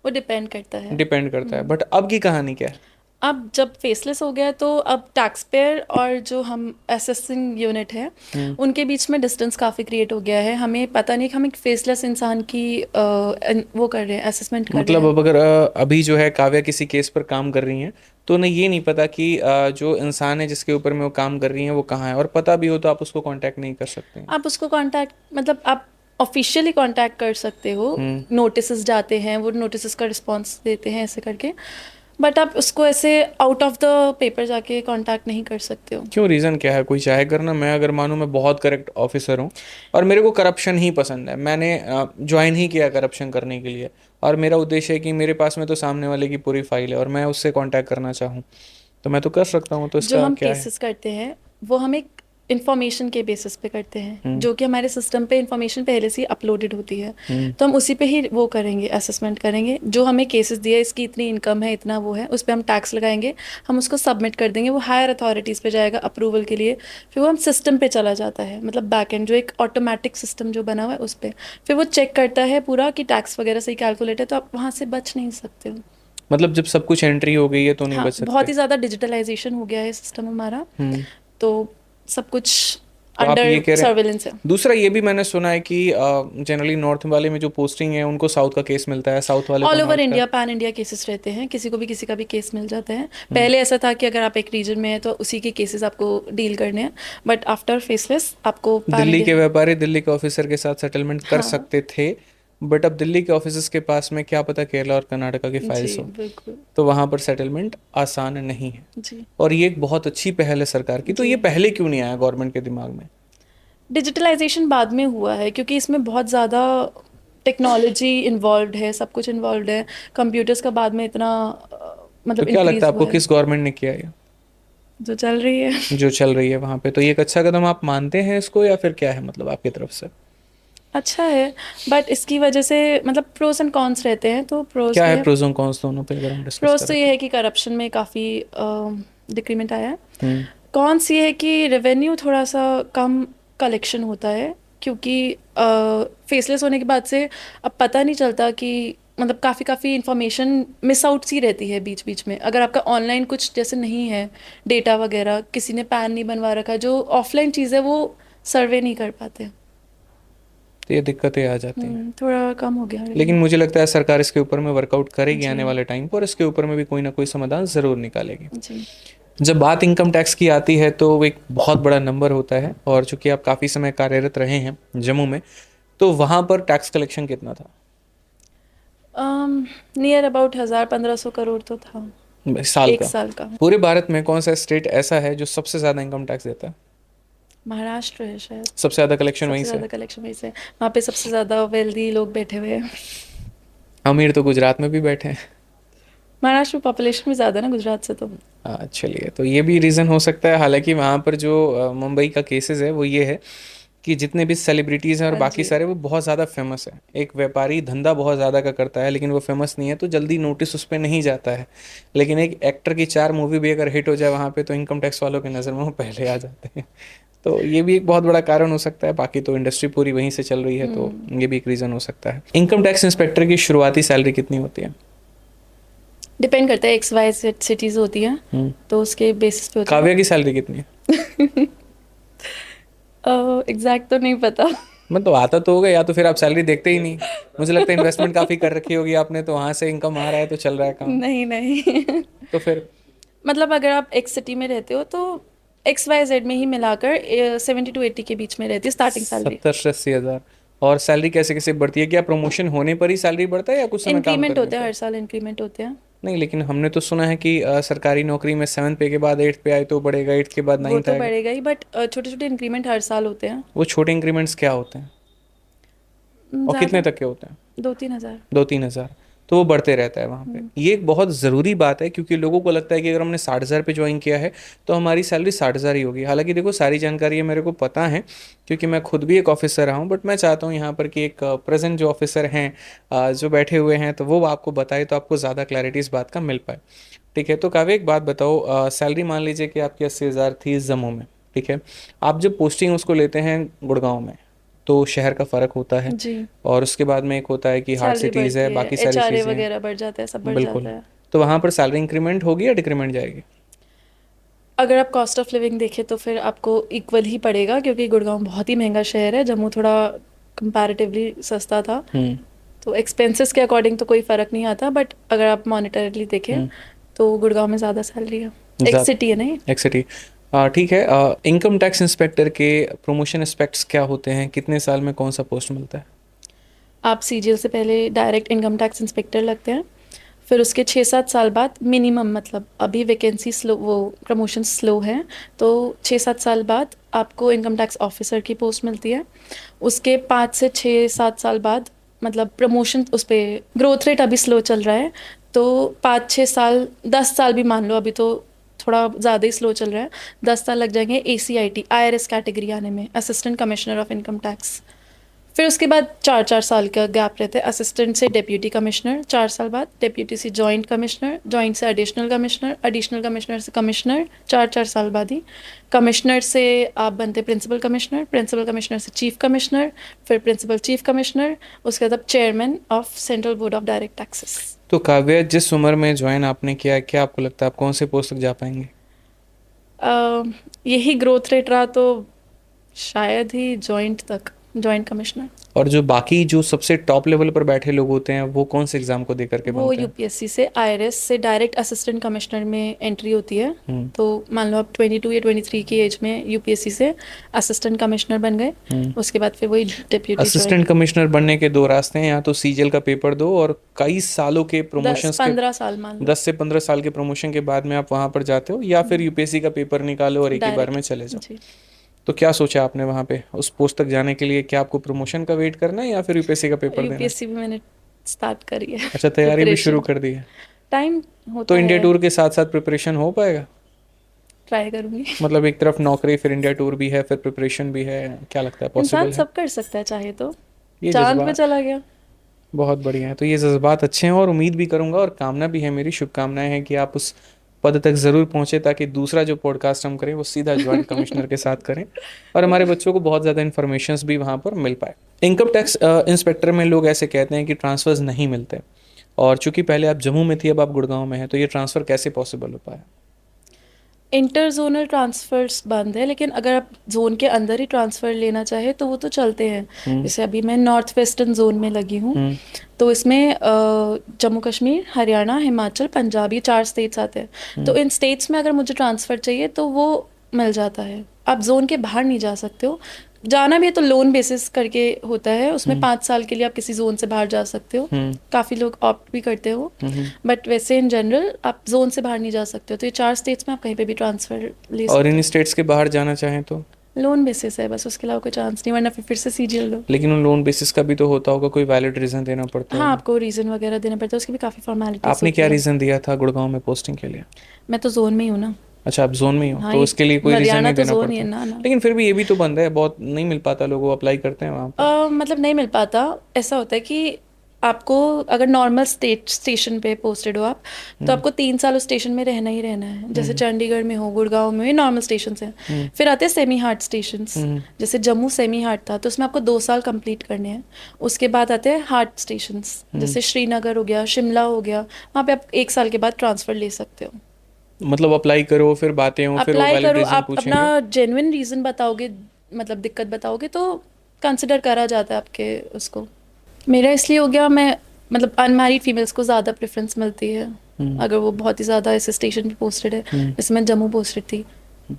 वो डिपेंड करता है। डिपेंड करता है, बट अब की कहानी क्या है। अब जब फेसलेस हो गया तो अब टैक्स पेयर और जो हम असेसिंग यूनिट है हम्म। उनके बीच में डिस्टेंस काफ़ी क्रिएट हो गया है। हमें पता नहीं कि हम एक फेसलेस इंसान की वो कर रहे हैं, असेसमेंट कर रहे मतलब हैं। अब अगर अभी जो है काव्या किसी केस पर काम कर रही हैं, तो उन्हें ये नहीं पता कि जो इंसान है जिसके ऊपर में वो काम कर रही हैं वो कहाँ है, और पता भी हो तो आप उसको कांटेक्ट नहीं कर सकते हैं। आप उसको कांटेक्ट मतलब आप ऑफिशियली कांटेक्ट कर सकते हो, हम्म। नोटिसेस जाते हैं, वो नोटिसेस का रिस्पांस देते हैं ऐसे करके, बट आप उसको ऐसे आउट ऑफ द पेपर जाके कांटेक्ट नहीं कर सकते हो। क्यों, रीज़न क्या है, कोई चाहे करना। मैं अगर मानूं मैं बहुत करेक्ट ऑफिसर हूं और मेरे को करप्शन ही पसंद है, मैंने ज्वाइन ही किया करप्शन करने के लिए, और मेरा उद्देश्य है कि मेरे पास में तो सामने वाले की पूरी फाइल है और मैं उससे कांटेक्ट करना चाहूँ, तो मैं तो कर सकता हूँ, तो जो इसका हम क्या है। केसेस करते हैं वो हम एक इंफॉर्मेशन के बेसिस पे करते हैं, हम्म। जो कि हमारे सिस्टम पे इंफॉर्मेशन पहले से ही अपलोडेड होती है, हम्म। तो हम उसी पे ही वो करेंगे, असेसमेंट करेंगे। जो हमें केसेस दिया इसकी इतनी इनकम है, इतना वो है, उस पर हम टैक्स लगाएंगे, हम उसको सबमिट कर देंगे, वो हायर अथॉरिटीज़ पे जाएगा अप्रूवल के लिए, फिर वो हम सिस्टम पे चला जाता है, मतलब बैक एंड जो एक ऑटोमेटिक सिस्टम जो बना हुआ है उस पर, फिर वो चेक करता है पूरा कि टैक्स वगैरह सही कैलकुलेट है, तो आप वहाँ से बच नहीं सकते हो। मतलब जब सब कुछ एंट्री हो गई है तो नहीं हाँ, बच बहुत सकते। ही ज़्यादा डिजिटलाइजेशन हो गया है सिस्टम हमारा, हम्म। तो सब कुछ तो आप ये अंडर कह रहे हैं, सर्विलेंस है। दूसरा ये भी मैंने सुना है कि जनरली नॉर्थ वाले में जो पोस्टिंग है उनको साउथ का केस मिलता है, साउथ वाले को ऑल ओवर नॉर्थ का। इंडिया, पैन इंडिया केसेस रहते हैं, किसी को भी किसी का भी केस मिल जाता है। हम्म। पहले ऐसा था कि अगर आप एक रीजन में है तो उसी के केसेस आपको डील करने हैं, बट आफ्टर फेसलेस आपको पैन दिल्ली के इंडिया। व्यापारी दिल्ली के ऑफिसर के साथ सेटलमेंट कर हाँ सकते थे, बट अब दिल्ली के ऑफिसर्स के पास में क्या पता केरला और कर्नाटका की जी, फाइल्स हो, बिल्कुल। तो वहाँ पर सेटलमेंट आसान नहीं है। जी और ये एक बहुत अच्छी पहल है सरकार की, तो जी, ये पहले क्यों नहीं आया गवर्नमेंट के दिमाग में। डिजिटलाइजेशन बाद में हुआ है क्योंकि इसमें बहुत ज़्यादा टेक्नोलॉजी इन्वॉल्व है, सब कुछ इन्वॉल्व है, कंप्यूटर्स का बाद में इतना तो मतलब क्या लगता इंक्रीज है हुआ आपको है, किस गवर्नमेंट ने किया ये जो चल रही है। जो चल रही है वहाँ पे, तो ये एक अच्छा कदम आप मानते हैं इसको, या फिर क्या है मतलब आपकी तरफ से। अच्छा है, बट इसकी वजह से मतलब प्रोस एंड कॉन्स रहते हैं, तो प्रोस क्या ये है है, प्रोज और कॉन्स दोनों पे अगर हम डिस्कस प्रोस तो करें ये तो। है कि करप्शन में काफ़ी डिक्रीमेंट आया है। हम्म। कॉन्स ये है कि रेवेन्यू थोड़ा सा कम कलेक्शन होता है, क्योंकि फेसलेस होने के बाद से अब पता नहीं चलता कि मतलब काफ़ी इंफॉर्मेशन मिस आउट सी रहती है बीच बीच में। अगर आपका ऑनलाइन कुछ जैसे नहीं है, डेटा वगैरह किसी ने पैन नहीं बनवा रखा, जो ऑफलाइन चीज़ है वो सर्वे नहीं कर पाते। तो ये दिक्कतें आ जाती हैं, थोड़ा कम हो गया लेकिन रेवेन्यू। मुझे लगता है सरकार इसके ऊपर में वर्कआउट करेगी जी आने वाले टाइम पर, और इसके ऊपर में भी कोई ना कोई समाधान ज़रूर निकालेगी। जी। जब बात इनकम टैक्स की आती है तो वो एक बहुत बड़ा नंबर होता है, और चूंकि आप काफ़ी समय कार्यरत रहे हैं जम्मू में, तो वहाँ पर टैक्स कलेक्शन कितना था नियर अबाउट 1,000-1,500 करोड़ तो था साल एक का। साल का। पूरे भारत में कौन सा स्टेट ऐसा है जो सबसे ज़्यादा इनकम टैक्स देता है, महाराष्ट्र है शायद, सबसे ज़्यादा कलेक्शन वहीं सबसे से ज़्यादा है। कलेक्शन वहीं से। वहाँ पे सबसे ज़्यादा वेल्दी लोग बैठे हुए हैं। अमीर तो गुजरात में भी बैठे हैं। महाराष्ट्र में पॉपुलेशन भी ज़्यादा है ना गुजरात से, तो चलिए, तो ये भी रीज़न हो सकता है। हालांकि वहाँ पर जो मुंबई का केसेस है वो ये है कि जितने भी सेलिब्रिटीज़ हैं और हाँ बाकी जी। सारे, वो बहुत ज़्यादा फेमस है। एक व्यापारी धंधा बहुत ज़्यादा का करता है लेकिन वो फेमस नहीं है, तो जल्दी नोटिस उस पर नहीं जाता है। लेकिन एक एक्टर की 4 मूवी भी अगर हिट हो जाए वहाँ पे, तो इनकम टैक्स वालों की नज़र में वो पहले आ जाते हैं। तो ये भी एक बहुत बड़ा कारण हो सकता है। बाकी तो इंडस्ट्री पूरी वहीं से चल रही है, तो ये भी एक रीज़न हो सकता है। इनकम टैक्स इंस्पेक्टर की शुरुआती सैलरी कितनी होती है। डिपेंड करता है, एक्स वाई जेड सिटीज़ होती हैं, हम्म। तो उसके बेसिस पे होता काव्या की सैलरी कितनी है। है। एग्जैक्ट तो नहीं पता। मतलब आता तो होगा, या तो फिर आप सैलरी देखते ही नहीं। मुझे लगता है इन्वेस्टमेंट काफ़ी कर रखी होगी आपने, तो वहाँ से इनकम आ रहा है तो चल रहा है काम। नहीं नहीं। तो फिर मतलब अगर आप एक सिटी में रहते हो तो एक्स वाई जेड में ही मिलाकर 70 to 80 के बीच में रहती है स्टार्टिंग सैलरी। 70 से 80 हज़ार। और सैलरी कैसे कैसे बढ़ती है, क्या प्रमोशन होने पर ही सैलरी बढ़ता है या कुछ समय काम इंक्रीमेंट करने होते हैं, पर। हर साल इंक्रीमेंट होते हैं। नहीं, लेकिन हमने तो सुना है कि सरकारी नौकरी में 7th पे के बाद 8th पे आए तो बढ़ेगा, 8th के बाद वो 9th तो आएगा। बढ़ेगा ही, बट छोटे छोटे इंक्रीमेंट हर साल होते हैं। वो छोटे इंक्रीमेंट्स क्या होते हैं। और कितने ज़्यादा तक के होते हैं? 2-3 हज़ार। 2-3 हज़ार। तो वो बढ़ते रहता है वहाँ पे। ये एक बहुत ज़रूरी बात है, क्योंकि लोगों को लगता है कि अगर हमने 60,000 पे ज्वाइन किया है तो हमारी सैलरी 60,000 ही होगी। हालांकि देखो, सारी जानकारी है मेरे को पता है, क्योंकि मैं खुद भी एक ऑफिसर रहा हूँ। बट मैं चाहता हूँ यहाँ पर कि एक प्रेजेंट जो ऑफिसर हैं, जो बैठे हुए हैं, तो वो आपको बताए तो आपको ज़्यादा क्लैरिटी इस बात का मिल पाए। ठीक है, तो काव्य एक बात बताओ, सैलरी मान लीजिए कि आपकी 80,000 थी जम्मू में। ठीक है, आप जब पोस्टिंग उसको लेते हैं गुड़गांव में, तो शहर का फ़र्क होता है, जी, और उसके बाद में एक होता है कि हार्ट सैलरी सिटीज़ है, बढ़ती है, बाकी सारी एचआरए चीज़ें हैं। वगैरह बढ़ जाता है, सब बढ़ जाता बिल्कुल। है। तो वहाँ पर सैलरी इंक्रीमेंट होगी या डिक्रीमेंट जाएगी? अगर आप कॉस्ट ऑफ लिविंग देखें तो फिर आपको इक्वल ही पड़ेगा, क्योंकि गुड़गांव बहुत ही महंगा शहर है, जम्मू थोड़ा कंपैरेटिवली सस्ता था। हम्म। तो एक्सपेंसेस के अकॉर्डिंग तो कोई फ़र्क नहीं आता, बट अगर आप मॉनेटरीली देखें हम्म। तो गुड़गांव में ज़्यादा सैलरी है। एक ज़्यादा। सिटी है नहीं। एक्सिटी। ठीक है, इनकम टैक्स इंस्पेक्टर के प्रमोशन एस्पेक्ट्स क्या होते हैं? कितने साल में कौन सा पोस्ट मिलता है? आप सीजीएल से पहले डायरेक्ट इनकम टैक्स इंस्पेक्टर लगते हैं, फिर उसके 6-7 साल बाद मिनिमम, मतलब अभी वैकेंसी स्लो, वो प्रमोशन स्लो है, तो 6-7 साल बाद आपको इनकम टैक्स ऑफिसर की पोस्ट मिलती है। उसके 5 से 6-7 साल बाद, मतलब प्रमोशन उस पर ग्रोथ रेट अभी स्लो चल रहा है, तो 5-6 साल, 10 साल भी मान लो, अभी तो थोड़ा ज़्यादा ही स्लो चल रहा है, 10 साल लग जाएंगे ACIT IRS कैटेगरी आने में, assistant commissioner of income tax. फिर उसके बाद 4-4 साल का गैप रहता है, असिस्टेंट से डिप्यूटी कमिश्नर 4 साल बाद, डिप्यूटी से जॉइंट कमिश्नर, जॉइंट से एडिशनल कमिश्नर, एडिशनल कमिश्नर से कमिश्नर 4-4 साल बाद ही, कमिश्नर से आप बनते प्रिंसिपल कमिश्नर, प्रिंसिपल कमिश्नर से चीफ कमिश्नर, फिर प्रिंसिपल चीफ कमिश्नर, उसके बाद आप chairman of central board of direct taxes. तो काव्य, जिस उम्र में ज्वाइन आपने किया है, क्या आपको लगता है आप कौन से पोस्ट तक जा पाएंगे? यही ग्रोथ रेट रहा तो शायद ही जॉइंट तक, जॉइंट कमिश्नर। और जो बाकी जो सबसे टॉप लेवल पर बैठे लोग होते हैं, वो कौन से एग्जाम को दे करके वो बनते हैं? यूपीएससी से IRS से डायरेक्ट असिस्टेंट कमिश्नर में एंट्री होती है। हम्म। तो मान लो आप 22 या 23 की एज में यूपीएससी से असिस्टेंट कमिश्नर बन गए, हम्म। उसके बाद फिर वही डिप्यूटी ज्वाइन। असिस्टेंट कमिश्नर बनने के दो रास्ते हैं, या तो सीजीएल का पेपर दो और कई सालों के दस प्रमोशंस के, पंद्रह साल मान लो। 10 से 15 साल के प्रमोशन के बाद में आप वहां पर जाते हो, या फिर यूपीएससी का पेपर निकालो और एक ही बार में डायरेक्ट। चले जाओ। जी, तो क्या सोचा आपने वहां पे उस पोस्ट तक जाने के लिए? क्या आपको प्रमोशन का वेट करना है या फिर यूपीएससी का पेपर देना है? यूपीएससी भी मैंने स्टार्ट करी है अच्छा, तैयारी भी शुरू प्रिपरेशन। कर दी है। टाइम तो होता इंडिया है, टूर के साथ साथ प्रिपरेशन हो पाएगा? ट्राई करूंगी। मतलब एक तरफ नौकरी, फिर इंडिया टूर भी है, फिर प्रिपरेशन भी है, क्या लगता है इंसान पॉसिबल है? सब कर सकता है चाहे तो। ये चांद पे जज्बात चला गया। बहुत बढ़िया है। तो ये जज्बात अच्छे हैं, और उम्मीद भी करूंगा और कामना भी है, मेरी शुभकामनाएं हैं कि आप उस पद तक ज़रूर पहुंचे, ताकि दूसरा जो पॉडकास्ट हम करें वो सीधा ज्वाइंट कमिश्नर के साथ करें, और हमारे बच्चों को बहुत ज़्यादा इन्फॉर्मेशंस भी वहाँ पर मिल पाए। इनकम टैक्स इंस्पेक्टर में लोग ऐसे कहते हैं कि ट्रांसफर्स नहीं मिलते, और चूंकि पहले आप जम्मू में थी, अब आप गुड़गांव में हैं, तो ये ट्रांसफ़र कैसे पॉसिबल हो पाया? इंटर जोनल ट्रांसफ़र्स बंद है, लेकिन अगर आप जोन के अंदर ही ट्रांसफ़र लेना चाहे तो वो तो चलते हैं। हम्म। जैसे अभी मैं नॉर्थ वेस्टर्न जोन में लगी हूँ, हम्म। तो इसमें जम्मू कश्मीर, हरियाणा, हिमाचल, पंजाब, ये 4 स्टेट्स आते हैं। तो इन स्टेट्स में अगर मुझे ट्रांसफ़र चाहिए तो वो मिल जाता है। आप जोन के बाहर नहीं जा सकते हो। जाना भी है तो लोन बेसिस करके होता है, उसमें 5 साल के लिए आप किसी जोन से बाहर जा सकते हो। हम्म। काफ़ी लोग ऑप्ट भी करते हो, हम्म। बट वैसे इन जनरल आप जोन से बाहर नहीं जा सकते हो। तो ये 4 स्टेट्स में आप कहीं पे भी ट्रांसफ़र ले और सकते इन हो। स्टेट्स के बाहर जाना चाहें तो? लोन बेसिस है बस, उसके अलावा कोई चांस नहीं, वरना फिर से सीजीएल लो। लेकिन उन लोन बेसिस का भी तो होता होगा, कोई वैलिड रीज़न देना पड़ता हाँ, होगा। आपको रीज़न वगैरह देना पड़ता है, उसकी भी काफ़ी फॉर्मेलिटीज़ आपने होती क्या है। रीज़न दिया था गुड़गांव में पोस्टिंग के लिए? मैं तो जोन में ही हूँ ना। अच्छा, आप जोन में ही हो, हाँ, तो ये इसके लिए कोई रीज़न हरियाणा नहीं तो देना जोन ही पड़ता। है ना ना। लेकिन फिर भी ये भी तो बंद है, बहुत नहीं मिल पाता, लोगों अप्लाई करते हैं वहाँ पर। मतलब नहीं मिल पाता। ऐसा होता है कि आपको अगर नॉर्मल स्टेशन पे पोस्टेड हो आप, तो आपको 3 साल उस स्टेशन में रहना ही रहना है। जैसे चंडीगढ़ में हो, गुड़गांव में, नॉर्मल स्टेशन हैं। फिर आते हैं सेमी हार्ड स्टेशंस। जैसे जम्मू सेमी हार्ड था, तो उसमें आपको 2 साल कंप्लीट करने हैं। उसके बाद आते हैं हार्ड स्टेशंस, जैसे श्रीनगर हो गया, शिमला हो गया, वहाँ पे आप 1 साल के बाद ट्रांसफ़र ले सकते हो। मतलब अप्लाई करो, फिर बातें हो, फिर वो अप्लाई वैलिड करो, रीज़न आप अपना पूछेंगे। जेन्युइन रीज़न बताओगे, मतलब दिक्कत बताओगे, तो कंसिडर करा जाता है आपके उसको। मेरा इसलिए हो गया, मैं मतलब अनमैरिड फीमेल्स को ज़्यादा प्रेफरेंस मिलती है, अगर वो बहुत ही ज़्यादा ऐसे स्टेशन पे पोस्टेड है। जैसे मैं जम्मू पोस्टेड थी,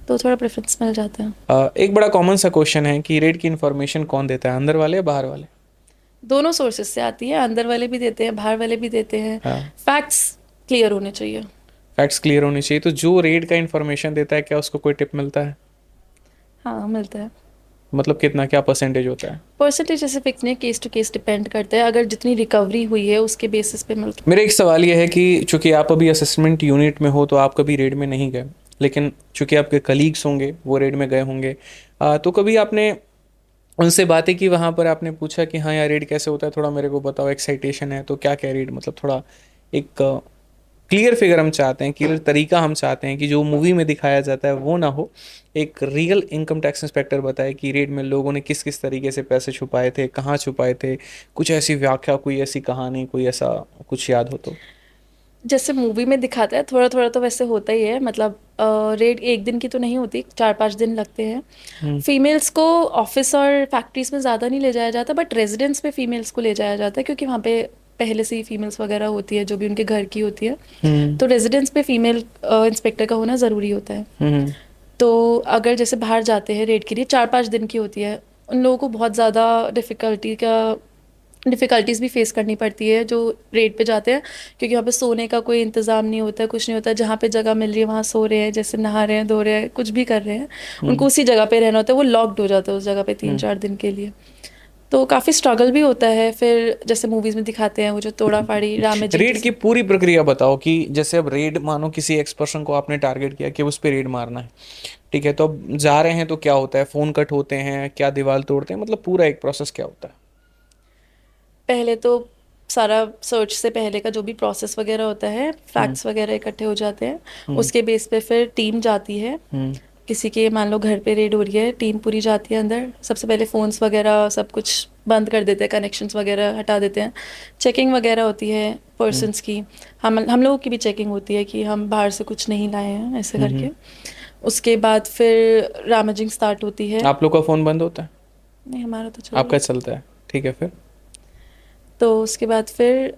तो थोड़ा प्रेफरेंस मिल जाता है। एक बड़ा कॉमन सा क्वेश्चन है कि रेट की इन्फॉर्मेशन कौन देता है, अंदर वाले या बाहर वाले? दोनों सोर्सेज से आती है, अंदर वाले भी देते हैं, बाहर वाले भी देते हैं। हाँ। फैक्ट्स क्लियर होने चाहिए। फैक्ट्स क्लियर होने चाहिए। तो जो रेट का इन्फॉर्मेशन देता है, क्या उसको कोई टिप मिलता है? हाँ, मिलता है। मतलब कितना, क्या परसेंटेज होता है? परसेंटेज ऐसे फिक्स नहीं, केस टू केस डिपेंड करता है, अगर जितनी रिकवरी हुई है उसके बेसिस पे मिलता मेरा एक सवाल ये है कि चूंकि आप अभी असेसमेंट यूनिट में हो तो आप कभी रेड में नहीं गए, लेकिन चूंकि आपके कलीग्स होंगे वो रेड में गए होंगे, तो कभी आपने उनसे बातें की वहाँ पर, आपने पूछा कि हाँ यार रेड कैसे होता है, थोड़ा मेरे को बताओ, एक्साइटेशन है तो क्या क्या रेड, मतलब थोड़ा एक क्लियर फिगर हम चाहते हैं, क्लियर तरीका हम चाहते हैं कि जो मूवी में दिखाया जाता है वो ना हो, एक रियल इनकम टैक्स इंस्पेक्टर बताए कि रेड में लोगों ने किस किस तरीके से पैसे छुपाए थे, कहाँ छुपाए थे, कुछ ऐसी व्याख्या, कोई ऐसी कहानी, कोई ऐसा कुछ याद हो तो। जैसे मूवी में दिखाता है थोड़ा थोड़ा तो वैसे होता ही है, मतलब रेड एक दिन की तो नहीं होती, 4-5 दिन लगते हैं। हम्म। फीमेल्स को ऑफिस और फैक्ट्रीज में ज़्यादा नहीं ले जाया जाता, बट रेजिडेंस पे फीमेल्स को ले जाया जाता है, क्योंकि वहाँ पे पहले से ही फीमेल्स वगैरह होती है जो भी उनके घर की होती है। हम्म। तो रेजिडेंस पे फीमेल इंस्पेक्टर का होना ज़रूरी होता है। हम्म। तो अगर जैसे बाहर जाते हैं रेड के लिए, 4-5 दिन की होती है, उन लोगों को बहुत ज़्यादा डिफ़िकल्टीज़ भी फेस करनी पड़ती है जो रेड पे जाते हैं, क्योंकि वहाँ पे सोने का कोई इंतज़ाम नहीं होता है, कुछ नहीं होता है। जहाँ पे जगह मिल रही है वहाँ सो रहे हैं, जैसे नहा रहे हैं, धो रहे हैं, कुछ भी कर रहे हैं, उनको हम्म। उसी जगह पे रहना होता है, वो लॉक्ड हो जाता है उस जगह पे 3-4 दिन के लिए। तो काफ़ी स्ट्रगल भी होता है। फिर जैसे मूवीज़ में दिखाते हैं वो जो तोड़ा फाड़ी रामेजिंग रेड की पूरी प्रक्रिया बताओ कि जैसे अब रेड, मानो किसी एक्स पर्सन को आपने टारगेट किया कि उस पर रेड मारना है, ठीक है, तो अब जा रहे हैं तो क्या होता है, फोन कट होते हैं, क्या दीवार तोड़ते हैं, मतलब पूरा एक प्रोसेस क्या होता है? पहले तो सारा सर्च से पहले का जो भी प्रोसेस वगैरह होता है, हम्म। फैक्ट्स वगैरह इकट्ठे हो जाते हैं। हम्म। उसके बेस पे फिर टीम जाती है। हम्म। किसी के मान लो घर पे रेड हो रही है, टीम पूरी जाती है अंदर। सबसे पहले फ़ोन्स वगैरह सब कुछ बंद कर देते हैं, कनेक्शंस वगैरह हटा देते हैं। चेकिंग वगैरह होती है हम्म। पर्सन्स की। हम लोगों की भी चेकिंग होती है कि हम बाहर से कुछ नहीं लाए हैं, ऐसे हम्म। करके। उसके बाद फिर रामजिंग स्टार्ट होती है। आप लोग का फोन बंद होता है? नहीं, हमारा तो चल रहा आपका है। चलता है, ठीक है, फिर? तो उसके बाद फिर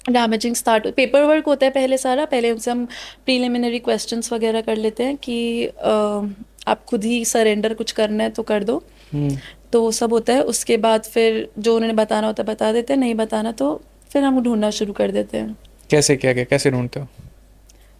डैमेजिंग स्टार्ट, पेपर वर्क होता है पहले सारा। पहले उनसे हम प्रीलिमिनरी क्वेश्चंस वगैरह कर लेते हैं कि आप खुद ही सरेंडर कुछ करना है तो कर दो। हम्म। तो वो सब होता है। उसके बाद फिर जो उन्होंने बताना होता है बता देते हैं, नहीं बताना तो फिर हम ढूंढना शुरू कर देते हैं। कैसे, क्या क्या कैसे ढूंढते हो?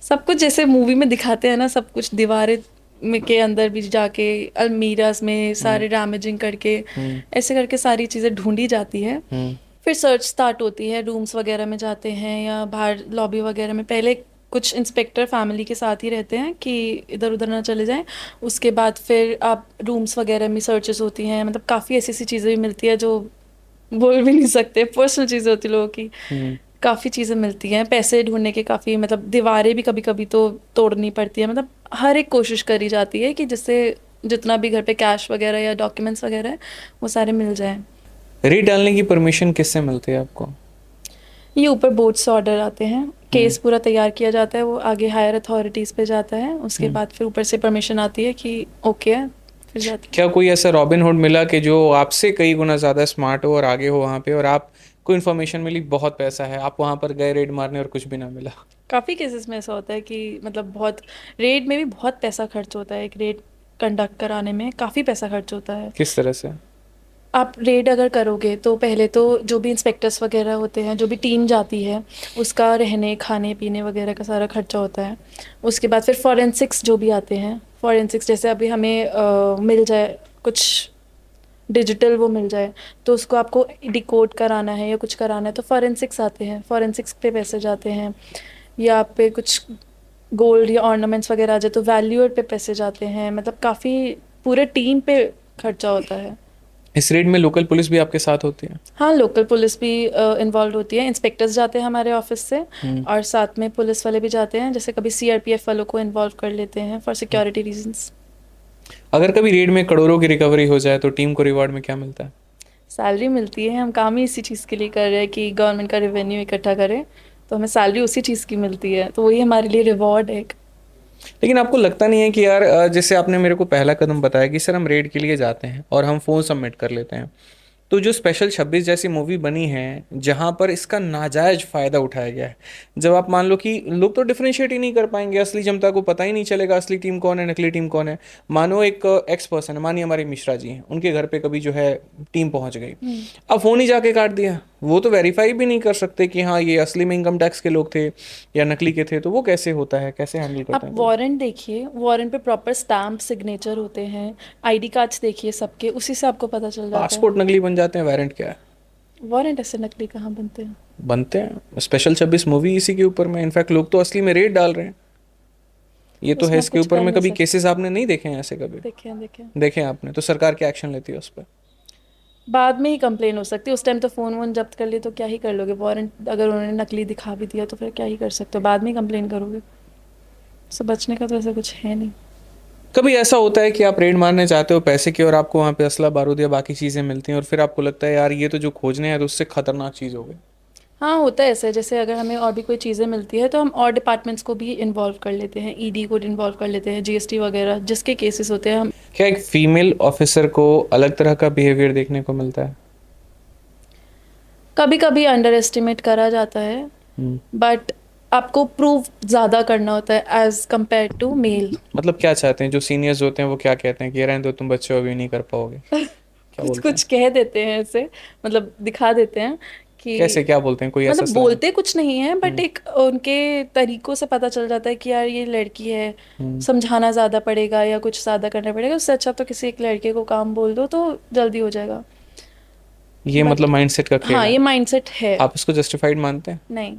सब कुछ जैसे मूवी में दिखाते हैं ना, सब कुछ दीवारें में के अंदर भी जाके, अलमीरास में हम्म। सारे डैमेजिंग करके, हम्म। ऐसे करके सारी चीज़ें ढूंढी जाती है। हम्म। फिर सर्च स्टार्ट होती है, रूम्स वगैरह में जाते हैं या बाहर लॉबी वगैरह में। पहले कुछ इंस्पेक्टर फैमिली के साथ ही रहते हैं कि इधर उधर ना चले जाएं। उसके बाद फिर आप रूम्स वगैरह में सर्चेस होती हैं, मतलब काफ़ी ऐसी ऐसी चीज़ें भी मिलती है जो बोल भी नहीं सकते, पर्सनल चीज़ें होती लोगों की। हम्म। काफ़ी चीज़ें मिलती हैं, पैसे ढूंढने के काफ़ी, मतलब दीवारें भी कभी कभी तो तोड़नी पड़ती है। मतलब हर एक कोशिश करी जाती है कि जिससे जितना भी घर पे कैश वगैरह या डॉक्यूमेंट्स वगैरह है वो सारे मिल जाएं। रेड डालने की परमिशन किससे मिलती है आपको? ये ऊपर बोर्ड से ऑर्डर आते हैं, हम्म। केस पूरा तैयार किया जाता है, वो आगे हायर अथॉरिटीज़ पे जाता है। उसके हम्म। बाद फिर ऊपर से परमिशन आती है कि ओके है, फिर जाती है। क्या कोई ऐसा रॉबिन हुड मिला कि जो आपसे कई गुना ज़्यादा स्मार्ट हो और आगे हो वहाँ पे, और आपको इन्फॉर्मेशन मिली बहुत पैसा है, आप वहाँ पर गए रेड मारने और कुछ भी ना मिला? काफ़ी केसेस में ऐसा होता है कि मतलब बहुत, रेड में भी बहुत पैसा खर्च होता है। एक रेड कंडक्ट कराने में काफ़ी पैसा खर्च होता है। किस तरह से? आप रेड अगर करोगे तो पहले तो जो भी इंस्पेक्टर्स वगैरह होते हैं, जो भी टीम जाती है, उसका रहने खाने पीने वगैरह का सारा खर्चा होता है। उसके बाद फिर फॉरेंसिक्स जो भी आते हैं, फॉरेंसिक्स जैसे अभी हमें मिल जाए कुछ डिजिटल वो मिल जाए, तो उसको आपको डिकोड कराना है या कुछ कराना है तो फॉरेंसिक्स आते हैं, फॉरेंसिक्स पे पैसे जाते हैं। या आप पे कुछ गोल्ड या ऑर्नामेंट्स वगैरह आ जाए तो वैल्यूअर पे पैसे जाते हैं। मतलब काफ़ी पूरे टीम पे खर्चा होता है। इस रेड में लोकल पुलिस भी आपके साथ होती है? हाँ, लोकल पुलिस भी इन्वॉल्व होती है। इंस्पेक्टर्स जाते हैं हमारे ऑफिस से, हम्म। और साथ में पुलिस वाले भी जाते हैं। जैसे कभी सीआरपीएफ वालों को इन्वॉल्व कर लेते हैं फॉर सिक्योरिटी रीजंस। अगर कभी रेड में करोड़ों की रिकवरी हो जाए तो टीम को रिवॉर्ड में क्या मिलता है? सैलरी मिलती है। हम काम ही इसी चीज़ के लिए कर रहे हैं कि गवर्नमेंट का रेवेन्यू इकट्ठा करें, तो हमें सैलरी उसी चीज़ की मिलती है, तो वही हमारे लिए रिवॉर्ड है एक। लेकिन आपको लगता नहीं है कि यार, जैसे आपने मेरे को पहला कदम बताया कि सर हम रेड के लिए जाते हैं और हम फ़ोन सबमिट कर लेते हैं, तो जो स्पेशल 26 जैसी मूवी बनी है जहां पर इसका नाजायज फ़ायदा उठाया गया है, जब आप मान लो कि लोग तो डिफरेंशिएट ही नहीं कर पाएंगे, असली जनता को पता ही नहीं चलेगा असली टीम कौन है, नकली टीम कौन है। मानो एक एक्स पर्सन है, मानिए हमारे मिश्रा जी हैं, उनके घर पे कभी जो है टीम पहुंच गई, अब फ़ोन ही जाके काट दिया, वो तो वेरीफाई भी नहीं कर सकते कि हाँ ये असली में इनकम टैक्स के लोग थे या नकली के थे, तो वो कैसे होता है, कैसे हैंडल करते आप हैं? वारंट देखिए, वारंट पे प्रॉपर स्टैम्प सिग्नेचर होते हैं, आईडी कार्ड्स देखिए सबके, उसी से आपको पता चल जाता है। पासपोर्ट नकली बन जाते हैं, वारंट क्या है? वारंट ऐसे नकली कहाँ बनते हैं? बनते हैं, स्पेशल 26 मूवी इसी के ऊपर में, इनफैक्ट लोग तो असली में रेट डाल रहे हैं। ये तो है, उसमें आप इसके कुछ ऊपर कर में नहीं कभी सकते। केसेस आपने नहीं देखे हैं ऐसे कभी? देखें देखें। देखे हैं आपने, तो सरकार क्या एक्शन लेती है उस पर? बाद में ही कंप्लेन हो सकती है, उस टाइम तो फ़ोन वोन जब्त कर लिए तो क्या ही कर लोगे? वारंट अगर उन्होंने नकली दिखा भी दिया तो फिर क्या ही कर सकते हो, बाद में ही कंप्लेन करोगे। उससे बचने का तो ऐसा कुछ है नहीं। कभी ऐसा होता है कि आप रेड मारने चाहते हो पैसे की, और आपको वहाँ पे असला बारूद या बाकी चीज़ें मिलती हैं, और फिर आपको लगता है यार ये तो जो खोजने हैं तो उससे खतरनाक चीज़ हो गई? हाँ, होता है ऐसे, जैसे अगर हमें और भी कोई चीज़ें मिलती है तो हम और डिपार्टमेंट्स को भी इन्वॉल्व कर लेते हैं, ईडी को इन्वॉल्व कर लेते हैं, जीएसटी वगैरह जिसके केसेस होते हैं हम। क्या एक फीमेल ऑफिसर को अलग तरह का बिहेवियर देखने को मिलता है? कभी कभी अंडर एस्टिमेट करा जाता है, बट आपको प्रूव ज़्यादा करना होता है एज कम्पेयर टू मेल। मतलब क्या चाहते हैं जो सीनियर्स होते हैं, वो क्या कहते हैं कि रहने दो तुम बच्चे हो, अभी नहीं कर पाओगे, क्या कुछ बोलते हैं? कुछ कह देते हैं ऐसे, मतलब दिखा देते हैं कि, कैसे, क्या बोलते हैं, कोई ऐसा मतलब स्लैंग? बोलते कुछ नहीं है बट एक उनके तरीकों से पता चल जाता है कि यार ये लड़की है, समझाना ज़्यादा पड़ेगा या कुछ ज़्यादा करना पड़ेगा, उससे अच्छा तो किसी एक लड़के को काम बोल दो तो जल्दी हो जाएगा। ये बट मतलब माइंडसेट का खेल हाँ, है? ये माइंडसेट है। आप इसको जस्टिफाइड मानते हैं? नहीं,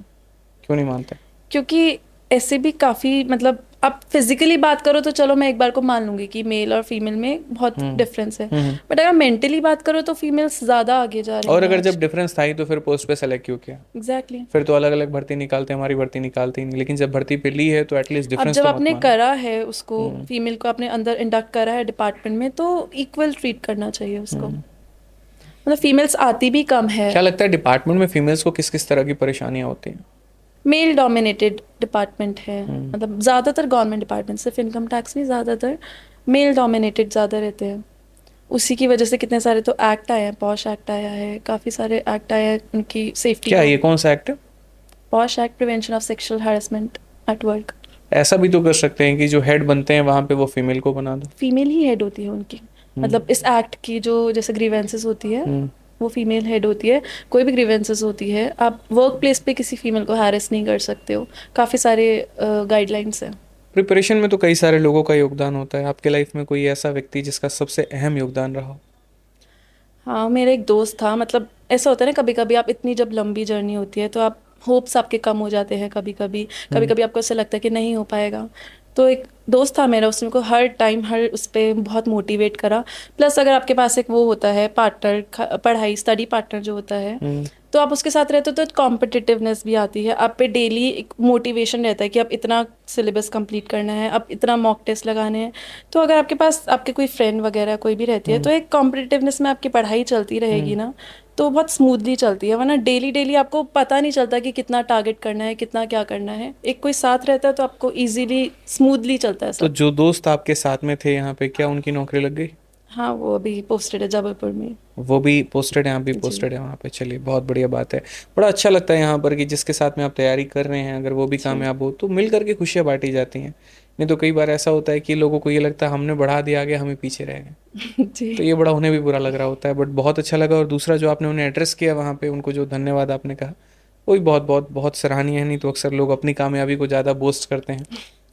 क्यों नहीं मानते? क्योंकि ऐसे भी काफ़ी, मतलब आप फिजिकली बात करो तो चलो मैं एक बार को मान लूंगी कि मेल और फीमेल में बहुत डिफरेंस है, बट अगर मेंटली बात करो तो फीमेल्स ज़्यादा आगे जा रही और हैं अगर आज। जब डिफरेंस था ही तो फिर पोस्ट पे सेलेक्ट क्यों किया? एग्जैक्टली। फिर तो अलग अलग भर्ती निकालते, हमारी भर्ती निकालते ही नहीं, लेकिन जब भर्ती पे ली है तो एटलीस्ट अब डिफरेंस जब तो मत आपने मानो। करा है उसको, फीमेल को आपने अंदर इंडक्ट करा है डिपार्टमेंट में, तो इक्वल ट्रीट करना चाहिए उसको। मतलब फीमेल्स आती भी कम है। क्या लगता है डिपार्टमेंट में फीमेल्स को किस किस तरह की परेशानियां होती हैं? मेल डोमिनेटेड डिपार्टमेंट है, मतलब ज़्यादातर गवर्नमेंट डिपार्टमेंट, सिर्फ इनकम टैक्स नहीं, ज़्यादातर मेल डोमिनेटेड ज़्यादा रहते हैं। उसी की वजह से कितने सारे तो एक्ट आए हैं, पॉश एक्ट आया है, काफ़ी सारे एक्ट आए हैं उनकी सेफ्टी क्या को। ये कौन सा एक्ट है? Posh act, prevention of sexual harassment at work. ऐसा भी तो कर सकते हैं कि जो हेड बनते हैं वहां पे वो फीमेल को बना दो। फीमेल ही हेड होती है उनकी, मतलब इस एक्ट की जो जैसे ग्रीवेंसेस होती है वो फीमेल हेड होती है। कोई भी ग्रीवेंसेस होती है, आप वर्क प्लेस पे किसी फीमेल को हैरेस नहीं कर सकते हो, काफ़ी सारे गाइडलाइंस हैं। प्रिपरेशन में तो कई सारे लोगों का योगदान होता है, आपके लाइफ में कोई ऐसा व्यक्ति जिसका सबसे अहम योगदान रहा हो? हाँ, मेरा एक दोस्त था, मतलब ऐसा होता है ना, कभी कभी आप इतनी जब लंबी जर्नी होती है तो आप होप्स आपके कम हो जाते हैं, कभी कभी कभी कभी आपको ऐसा लगता है कि नहीं हो पाएगा। तो एक दोस्त था मेरा, उसने को हर टाइम हर उस पर बहुत मोटिवेट करा। प्लस अगर आपके पास एक वो होता है पार्टनर, पढ़ाई स्टडी पार्टनर जो होता है, तो आप उसके साथ रहते हो तो कॉम्पिटिटिवनेस भी आती है आप पे, डेली एक मोटिवेशन रहता है कि अब इतना सिलेबस कंप्लीट करना है, अब इतना मॉक टेस्ट लगाने हैं। तो अगर आपके पास आपके कोई फ्रेंड वगैरह कोई भी रहती है तो एक कॉम्पिटिटिवनेस में आपकी पढ़ाई चलती रहेगी ना, तो बहुत स्मूथली चलती है। वरना डेली डेली आपको पता नहीं चलता कि कितना टारगेट करना है, कितना क्या करना है। एक कोई साथ रहता है तो आपको इजीली स्मूथली चलता है तो सब। जो दोस्त आपके साथ में थे यहाँ पे, क्या उनकी नौकरी लग गई? हाँ, वो अभी पोस्टेड है जबलपुर में। वो भी पोस्टेड है, आप भी जी पोस्टेड है वहाँ पे, चलिए बहुत बढ़िया बात है। बड़ा अच्छा लगता है यहाँ पर कि जिसके साथ में आप तैयारी कर रहे हैं, अगर वो भी जी। कामयाब हो तो मिल करके खुशियाँ बांटी जाती हैं। नहीं तो कई बार ऐसा होता है कि लोगों को ये लगता है हमने बढ़ा दिया आगे, हमें पीछे रह गए, जी तो ये बड़ा उन्हें भी बुरा लग रहा होता है। बट बहुत अच्छा लगा, और दूसरा जो आपने उन्हें एड्रेस किया वहाँ पे, उनको जो धन्यवाद आपने कहा, वो भी बहुत बहुत बहुत सराहनीय है। नहीं तो अक्सर लोग अपनी कामयाबी को ज़्यादा बोस्ट करते हैं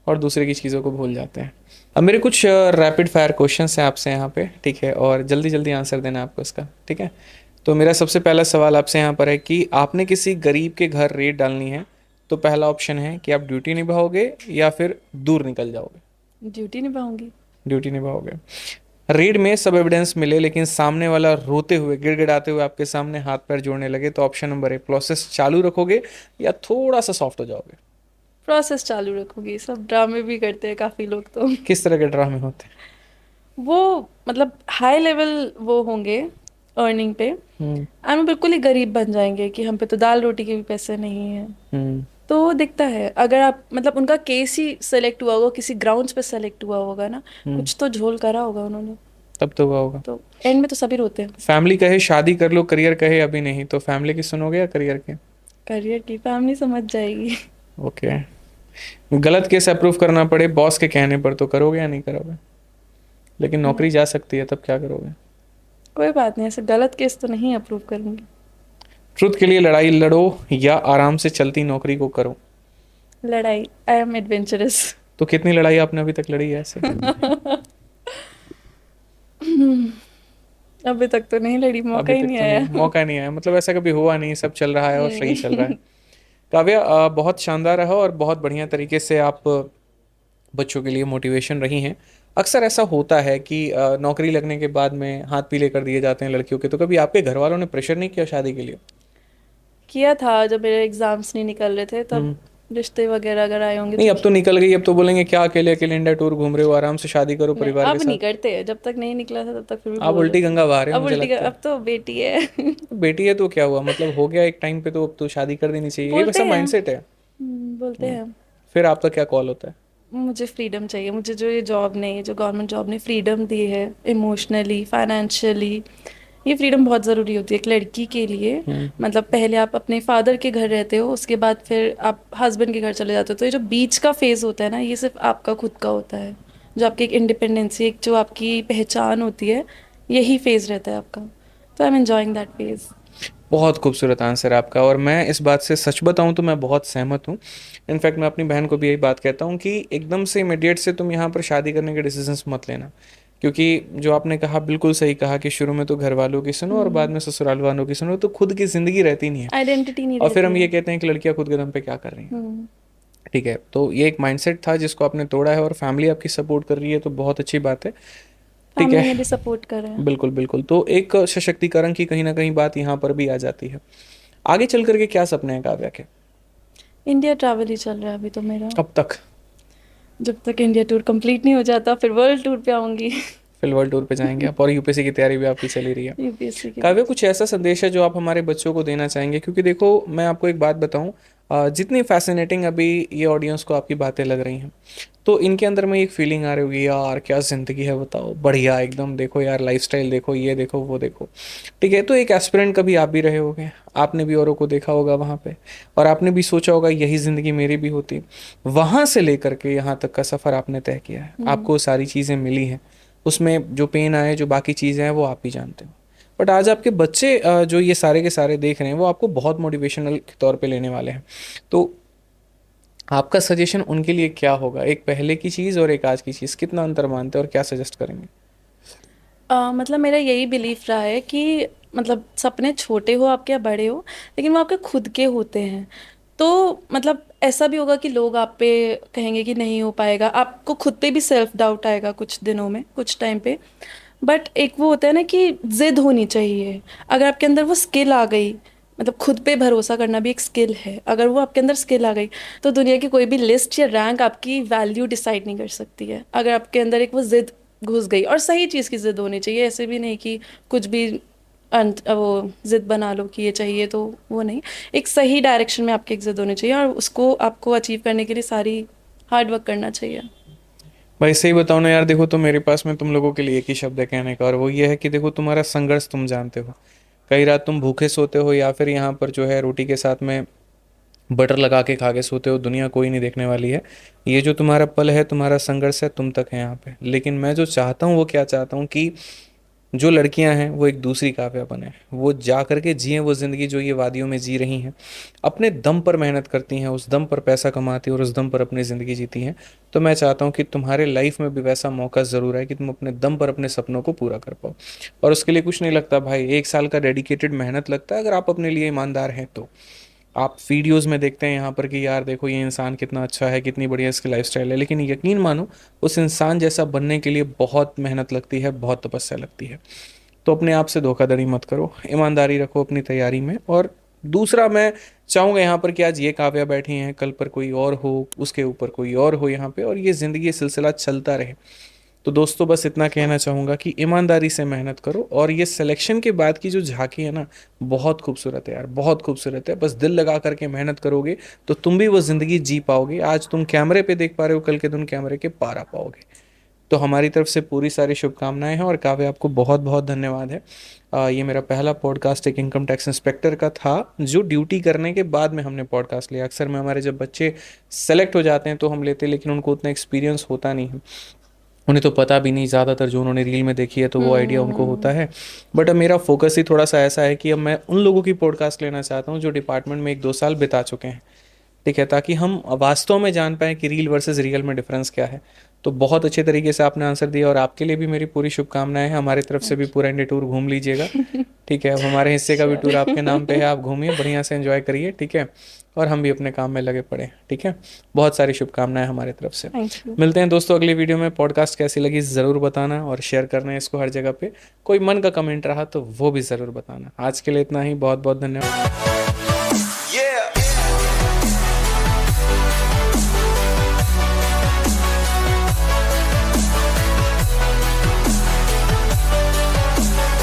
और दूसरे की चीज़ों को भूल जाते हैं। अब मेरे कुछ रैपिड फायर क्वेश्चंस हैं आपसे यहाँ पे, ठीक है, और जल्दी जल्दी आंसर देना है आपको इसका, ठीक है? तो मेरा सबसे पहला सवाल आपसे यहाँ पर है कि आपने किसी गरीब के घर रेड डालनी है, तो पहला ऑप्शन है कि आप ड्यूटी निभाओगे या फिर दूर निकल जाओगे? ड्यूटी निभाऊंगी। ड्यूटी निभाओगे। रेड में सब एविडेंस मिले लेकिन सामने वाला रोते हुए गिड़गिड़ाते हुए आपके सामने हाथ पैर जोड़ने लगे, तो ऑप्शन नंबर ए, प्रोसेस चालू रखोगे या थोड़ा सा सॉफ्ट हो जाओगे? प्रोसेस चालू रखूंगी, सब ड्रामे भी करते हैं काफ़ी लोग तो। किस तरह के ड्रामे होते वो मतलब हाई लेवल वो होंगे अर्निंग पे, हैं? एंड वो बिल्कुल ही गरीब बन जाएंगे कि हम पे तो दाल रोटी के भी पैसे नहीं हैं। हम्म। तो वो दिखता है, अगर आप मतलब उनका केस ही सेलेक्ट हुआ होगा, किसी ग्राउंड्स पे सेलेक्ट हुआ होगा ना, कुछ तो झोल करा होगा उन्होंने। तब तो हुआ होगा। तो एंड में तो सभी रोते हैं। फैमिली कहे शादी कर लो, करियर कहे अभी नहीं, तो फैमिली की सुनोगे या करियर की? करियर की फैमिली समझ जाएगी। ओके। गलत केस अप्रूव करना पड़े बॉस के कहने पर, तो करोगे या नहीं करोगे? लेकिन नौकरी जा सकती है, तब क्या करोगे? कोई बात नहीं, ऐसे गलत केस तो नहीं अप्रूव करूंगी। ट्रुथ के लिए लड़ाई लड़ो या आराम से चलती नौकरी को करो? लड़ाई, आई एम एडवेंचरस। तो कितनी लड़ाई आपने अभी तक लड़ी है ऐसे? अभी तक तो नहीं लड़ी, मौका अभी ही तक नहीं तो नहीं, आया। मौका नहीं आया, मतलब ऐसा कभी हुआ नहीं, सब चल रहा है और सही चल रहा है। हम्म। काव्या, बहुत शानदार रहा और बहुत बढ़िया तरीके से आप बच्चों के लिए मोटिवेशन रही हैं। अक्सर ऐसा होता है कि नौकरी लगने के बाद में हाथ पीले कर दिए जाते हैं लड़कियों के, तो कभी आपके घर वालों ने प्रेशर नहीं किया शादी के लिए? किया था, जब मेरे एग्जाम्स नहीं निकल रहे थे तब हम्म। रिश्ते वगैरह अगर आए होंगे नहीं, तो अब तो निकल गई, अब तो बोलेंगे क्या अकेले अकेले इंडिया टूर घूम रहे हो, आराम से शादी करो नहीं, परिवार के अब साथ। नहीं करते, जब तक नहीं निकला था तब तक फिर भी आप बोल उल्टी देते। गंगा बहा रहे हो अब मुझे उल्टी लगता है। अब तो बेटी है। तो बेटी है तो क्या हुआ, मतलब हो गया एक टाइम पे, तो अब तो शादी कर देनी चाहिए, ये बोलते वैसा हैं। माइंडसेट है। बोलते हम्म। हैं। फिर आपका क्या कॉल होता है? मुझे फ्रीडम चाहिए, मुझे जो ये जॉब नहीं, जो गवर्नमेंट जॉब ने फ्रीडम दी है, इमोशनली, फाइनेंशियली, ये फ्रीडम बहुत ज़रूरी होती है एक लड़की के लिए। हम्म। मतलब पहले आप अपने फादर के घर रहते हो, उसके बाद फिर आप हस्बैंड के घर चले जाते हो, तो ये जो बीच का फेज़ होता है ना, ये सिर्फ आपका खुद का होता है। जो आपकी एक इंडिपेंडेंसी, एक जो आपकी पहचान होती है, यही फेज़ रहता है आपका। तो I am enjoying that phase. बहुत खूबसूरत आंसर है आपका, और मैं इस बात से सच बताऊं तो मैं बहुत सहमत हूं। इनफैक्ट मैं अपनी बहन को भी यही बात कहता हूं कि एकदम से इमीडिएट से तुम यहाँ पर शादी करने के डिसीजंस मत लेना, क्योंकि जो आपने कहा बिल्कुल सही कहा कि शुरू में तो घर वालों की सुनो और बाद में ससुराल वालों की सुनो, तो खुद की ज़िंदगी रहती नहीं है। आइडेंटिटी नहीं और फिर रहती हम है। ये कहते हैं कि लड़कियां खुद कदम पे क्या कर रही हैं। हम्म। ठीक है, तो ये एक माइंडसेट था जिसको आपने तोड़ा है, और फैमिली आपकी सपोर्ट कर रही है तो बहुत अच्छी बात है। ठीक फैमिली है। ने भी सपोर्ट करा है। बिल्कुल बिल्कुल, तो एक सशक्तिकरण की कहीं ना कहीं बात यहाँ पर भी आ जाती है। आगे चल करके क्या सपने हैं काव्या के? इंडिया ट्रैवल ही चल रहा है अभी तो मेरा। अब तक? जब तक इंडिया टूर कंप्लीट नहीं हो जाता फिर वर्ल्ड टूर पे आऊंगी। फिर वर्ल्ड टूर पे जाएंगे आप, और यूपीएससी की तैयारी भी आपकी चली रही है। यूपीएससी की। काव्य, कुछ ऐसा संदेश है जो आप हमारे बच्चों को देना चाहेंगे? क्योंकि देखो मैं आपको एक बात बताऊं, जितनी फैसिनेटिंग अभी ये ऑडियंस को आपकी बातें लग रही हैं, तो इनके अंदर में एक फीलिंग आ रही होगी, यार क्या ज़िंदगी है बताओ, बढ़िया एकदम, देखो यार लाइफस्टाइल देखो, ये देखो वो देखो। ठीक है, तो एक एस्पिरेंट कभी आप भी रहे होगे, आपने भी औरों को देखा होगा वहाँ पे, और आपने भी सोचा होगा यही ज़िंदगी मेरी भी होती। वहाँ से लेकर के यहाँ तक का सफ़र आपने तय किया है, हम्म। आपको सारी चीज़ें मिली हैं, उसमें जो पेन आए, जो बाकी चीज़ें हैं वो आप ही जानते हो। बट आज आपके बच्चे जो ये सारे के सारे देख रहे हैं, वो आपको बहुत मोटिवेशनल के तौर पे लेने वाले हैं। तो आपका सजेशन उनके लिए क्या होगा, एक पहले की चीज़ और एक आज की चीज़, कितना अंतर मानते हैं और क्या सजेस्ट करेंगे? मतलब मेरा यही बिलीफ रहा है कि मतलब सपने छोटे हो आपके या बड़े हो, लेकिन वो आपके खुद के होते हैं। तो मतलब ऐसा भी होगा कि लोग आप पे कहेंगे कि नहीं हो पाएगा, आपको खुद पे भी सेल्फ डाउट आएगा कुछ दिनों में, कुछ टाइम पे। बट एक वो होता है ना कि जिद होनी चाहिए। अगर आपके अंदर वो स्किल आ गई, मतलब खुद पे भरोसा करना भी एक स्किल है, अगर वो आपके अंदर स्किल आ गई तो दुनिया की कोई भी लिस्ट या रैंक आपकी वैल्यू डिसाइड नहीं कर सकती है। अगर आपके अंदर एक वो जिद घुस गई, और सही चीज़ की जिद होनी चाहिए, ऐसे भी नहीं कि कुछ भी वो जिद बना लो कि ये चाहिए तो वो नहीं। एक सही डायरेक्शन में आपकी एक जिद होनी चाहिए, और उसको आपको अचीव करने के लिए सारी हार्ड वर्क करना चाहिए। भाई सही बताओ ना यार, देखो तो मेरे पास में तुम लोगों के लिए एक ही शब्द है कहने का, और वो ये है कि देखो तुम्हारा संघर्ष तुम जानते हो। कई रात तुम भूखे सोते हो, या फिर यहाँ पर जो है रोटी के साथ में बटर लगा के खा के सोते हो, दुनिया कोई नहीं देखने वाली है। ये जो तुम्हारा पल है, तुम्हारा संघर्ष है, तुम तक है यहाँ पे। लेकिन मैं जो चाहता हूँ वो क्या चाहता हूँ कि जो लड़कियां हैं वो एक दूसरी काव्या बने, वो जा करके जिए वो ज़िंदगी जो ये वादियों में जी रही हैं, अपने दम पर मेहनत करती हैं, उस दम पर पैसा कमाती हैं और उस दम पर अपनी ज़िंदगी जीती हैं। तो मैं चाहता हूँ कि तुम्हारे लाइफ में भी वैसा मौका ज़रूर है कि तुम अपने दम पर अपने सपनों को पूरा कर पाओ। और उसके लिए कुछ नहीं लगता भाई, 1 साल का डेडिकेटेड मेहनत लगता है, अगर आप अपने लिए ईमानदार हैं तो। आप वीडियोस में देखते हैं यहाँ पर कि यार देखो ये इंसान कितना अच्छा है, कितनी बढ़िया इसकी लाइफस्टाइल है, लेकिन यकीन मानो उस इंसान जैसा बनने के लिए बहुत मेहनत लगती है, बहुत तपस्या लगती है। तो अपने आप से धोखाधड़ी मत करो, ईमानदारी रखो अपनी तैयारी में। और दूसरा मैं चाहूँगा यहाँ पर कि आज ये काव्या बैठी हैं, कल पर कोई और हो, उसके ऊपर कोई और हो यहाँ पे, और ये ज़िंदगी सिलसिला चलता रहे। तो दोस्तों बस इतना कहना चाहूँगा कि ईमानदारी से मेहनत करो, और ये सिलेक्शन के बाद की जो झांकी है ना, बहुत खूबसूरत है यार, बहुत खूबसूरत है। बस दिल लगा करके मेहनत करोगे तो तुम भी वो ज़िंदगी जी पाओगे। आज तुम कैमरे पे देख पा रहे हो, कल के दिन कैमरे के पार आ पाओगे। तो हमारी तरफ से पूरी सारी शुभकामनाएं हैं, और काव्य आपको बहुत बहुत धन्यवाद है। ये मेरा पहला पॉडकास्ट एक इनकम टैक्स इंस्पेक्टर का था, जो ड्यूटी करने के बाद में हमने पॉडकास्ट लिया। अक्सर में हमारे जब बच्चे सेलेक्ट हो जाते हैं तो हम लेते हैं, लेकिन उनको उतना एक्सपीरियंस होता नहीं है। उन्हें तो पता भी नहीं, ज़्यादातर जो उन्होंने रील में देखी है तो वो आइडिया उनको होता हम्म। है। बट अब मेरा फोकस ही थोड़ा सा ऐसा है कि अब मैं उन लोगों की पॉडकास्ट लेना चाहता हूँ जो डिपार्टमेंट में 1-2 साल बिता चुके हैं, ठीक है, ताकि हम वास्तव में जान पाएँ कि रील वर्सेस रियल में डिफरेंस क्या है। तो बहुत अच्छे तरीके से आपने आंसर दिया और आपके लिए भी मेरी पूरी शुभकामनाएं हैं, हमारी तरफ से भी थैंक पूरा इंडिया टूर घूम लीजिएगा। यू। ठीक है, अब हमारे हिस्से का भी टूर आपके नाम पे है, श्योर। आप घूमिए बढ़िया से, एंजॉय करिए, ठीक है। और हम भी अपने काम में लगे पड़े, ठीक है। बहुत सारी शुभकामनाएं हमारी तरफ से। Thank you. मिलते हैं दोस्तों अगली वीडियो में। पॉडकास्ट कैसी लगी ज़रूर बताना और शेयर करना है इसको हर जगह पे। कोई मन का कमेंट रहा तो वो भी ज़रूर बताना। आज के लिए इतना ही, बहुत बहुत धन्यवाद।